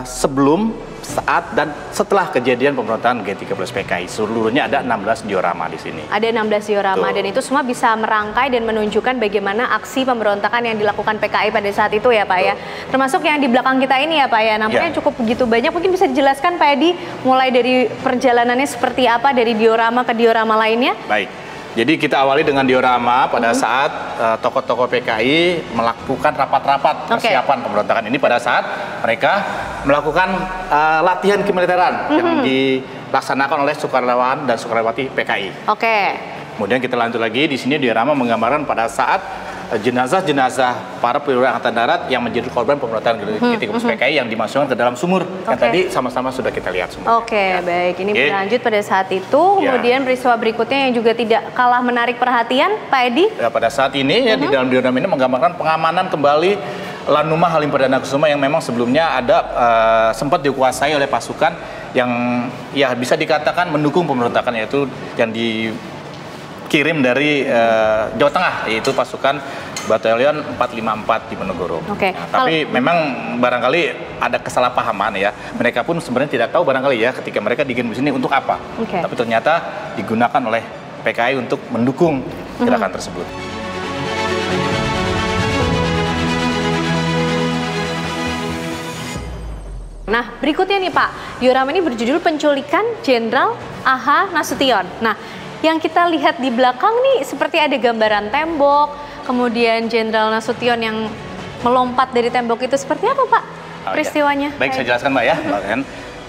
sebelum, saat, dan setelah kejadian pemberontakan G30 PKI. Seluruhnya ada 16 diorama di sini. Ada 16 diorama, dan itu semua bisa merangkai dan menunjukkan bagaimana aksi pemberontakan yang dilakukan PKI pada saat itu ya Pak ya. Termasuk yang di belakang kita ini ya Pak ya, nampaknya cukup begitu banyak. Mungkin bisa dijelaskan Pak Edi, mulai dari perjalanannya seperti apa dari diorama ke diorama lainnya? Baik. Jadi kita awali dengan diorama pada saat tokoh-tokoh PKI melakukan rapat-rapat persiapan pemberontakan ini pada saat mereka melakukan latihan kemiliteran yang dilaksanakan oleh sukarelawan dan sukarelawati PKI. Kemudian kita lanjut lagi, di sini diorama menggambarkan pada saat jenazah-jenazah para perwira Angkatan Darat yang menjadi korban pemberontakan G30 PKI yang dimasukkan ke dalam sumur. Yang tadi sama-sama sudah kita lihat semua. Baik. Ini berlanjut pada saat itu. Kemudian peristiwa berikutnya yang juga tidak kalah menarik perhatian, Pak Edi. Ya, pada saat ini ya di dalam diorama ini menggambarkan pengamanan kembali Lanuma Halim Perdana Kusuma yang memang sebelumnya ada sempat dikuasai oleh pasukan yang ya bisa dikatakan mendukung pemberontakan, yaitu yang dikirim dari Jawa Tengah, yaitu pasukan Batalion 454 di Ponorogo. Tapi memang barangkali ada kesalahpahaman ya. Mereka pun sebenarnya tidak tahu barangkali ya ketika mereka dikirim di sini untuk apa. Tapi ternyata digunakan oleh PKI untuk mendukung gerakan tersebut. Nah, berikutnya nih Pak, diorama ini berjudul Penculikan Jenderal A.H. Nasution. Nah, yang kita lihat di belakang nih seperti ada gambaran tembok, kemudian Jenderal Nasution yang melompat dari tembok itu, seperti apa Pak peristiwanya? Baik, saya jelaskan Mbak ya.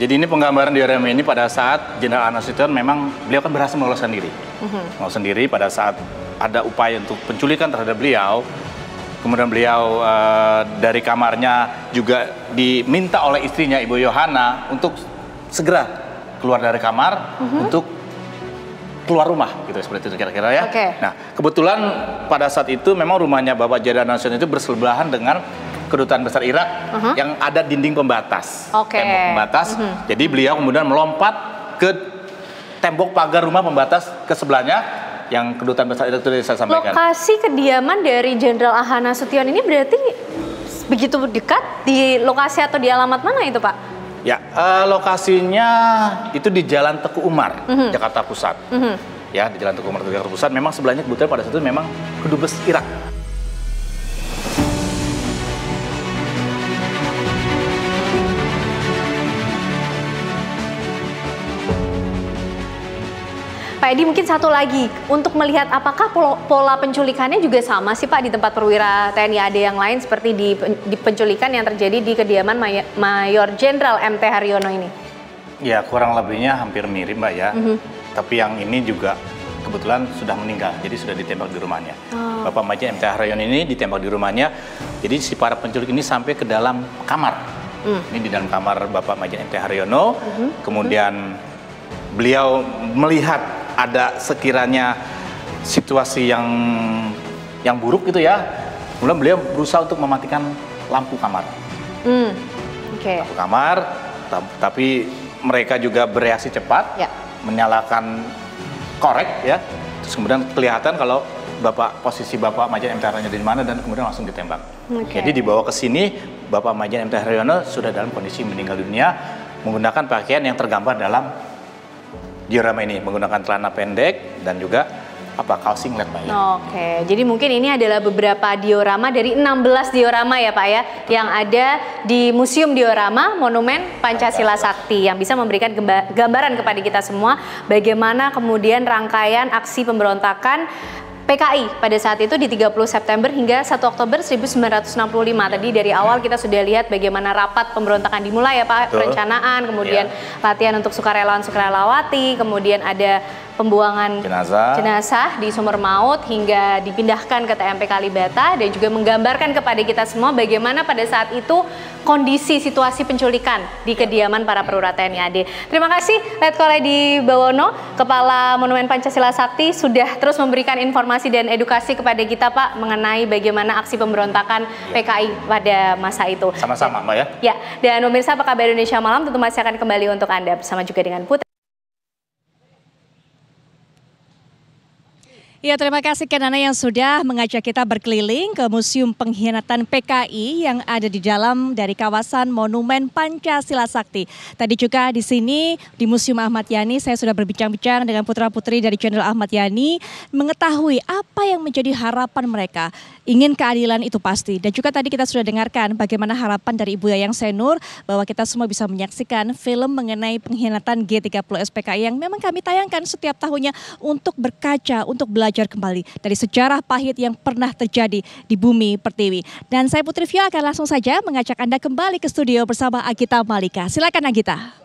Jadi ini penggambaran diorama ini pada saat Jenderal Nasution memang beliau kan berhasil meloloskan diri. Meloloskan diri pada saat ada upaya untuk penculikan terhadap beliau. Kemudian beliau dari kamarnya juga diminta oleh istrinya Ibu Yohana untuk segera keluar dari kamar untuk keluar rumah, gitu seperti itu kira-kira ya. Nah, kebetulan pada saat itu memang rumahnya Bapak Jenderal Nasution itu bersebelahan dengan Kedutaan Besar Irak yang ada dinding pembatas, tembok pembatas. Jadi beliau kemudian melompat ke tembok pagar rumah pembatas ke sebelahnya yang Kedutaan Besar Irak itu saya sampaikan. Lokasi kediaman dari Jenderal A.H. Nasution ini berarti begitu dekat di lokasi atau di alamat mana itu Pak? Ya, lokasinya itu di Jalan Teguh Umar, Jakarta Pusat. Ya, di Jalan Teguh Umar, Jakarta Pusat. Memang sebelahnya kebetulan pada saat itu memang Kedubes Irak. Pak Pak Edi, mungkin satu lagi untuk melihat apakah pola penculikannya juga sama sih Pak di tempat perwira TNI AD yang lain seperti di penculikan yang terjadi di kediaman Mayor Jenderal MT Haryono ini? Ya, kurang lebihnya hampir mirip Mbak ya. Tapi yang ini juga kebetulan sudah meninggal, jadi sudah ditembak di rumahnya. Bapak Majen MT Haryono ini ditembak di rumahnya, jadi si para penculik ini sampai ke dalam kamar. Ini di dalam kamar Bapak Majen MT Haryono, kemudian beliau melihat ada sekiranya situasi yang buruk gitu ya, kemudian beliau berusaha untuk mematikan lampu kamar. Lampu kamar, tapi mereka juga bereaksi cepat, menyalakan korek ya, terus kemudian kelihatan kalau posisi Bapak Majen MT Haryono di mana dan kemudian langsung ditembak. Jadi dibawa ke sini, Bapak Majen MT Haryono sudah dalam kondisi meninggal dunia menggunakan pakaian yang tergambar dalam diorama ini, menggunakan celana pendek dan juga kaos singlet Pak ya. Oke, jadi mungkin ini adalah beberapa diorama dari 16 diorama ya Pak ya, yang ada di Museum Diorama Monumen Pancasila Sakti yang bisa memberikan gambaran kepada kita semua bagaimana kemudian rangkaian aksi pemberontakan PKI pada saat itu di 30 September hingga 1 Oktober 1965. Tadi dari awal kita sudah lihat bagaimana rapat pemberontakan dimulai ya Pak, perencanaan, kemudian latihan untuk sukarelawan-sukarelawati, kemudian ada pembuangan jenazah di Sumur Maut hingga dipindahkan ke TMP Kalibata, dan juga menggambarkan kepada kita semua bagaimana pada saat itu kondisi situasi penculikan di kediaman para perwira TNI AD. Terima kasih Letkol Edi Bawono, Kepala Monumen Pancasila Sakti, sudah terus memberikan informasi dan edukasi kepada kita Pak mengenai bagaimana aksi pemberontakan PKI pada masa itu. Sama-sama Mbak ya. Ya, dan pemirsa Apa Kabar Indonesia Malam tentu masih akan kembali untuk Anda bersama juga dengan Putri. Ya, terima kasih Kenana yang sudah mengajak kita berkeliling ke Museum Pengkhianatan PKI yang ada di dalam dari kawasan Monumen Pancasila Sakti. Tadi juga di sini di Museum Ahmad Yani saya sudah berbincang-bincang dengan putra-putri dari Jenderal Ahmad Yani, mengetahui apa yang menjadi harapan mereka. Ingin keadilan itu pasti, dan juga tadi kita sudah dengarkan bagaimana harapan dari Ibu Yayang Senur bahwa kita semua bisa menyaksikan film mengenai pengkhianatan G30 SPKI yang memang kami tayangkan setiap tahunnya untuk berkaca, untuk belajar kembali dari sejarah pahit yang pernah terjadi di bumi Pertiwi. Dan saya Putri Vio akan langsung saja mengajak Anda kembali ke studio bersama Agita Malika. Silakan Agita.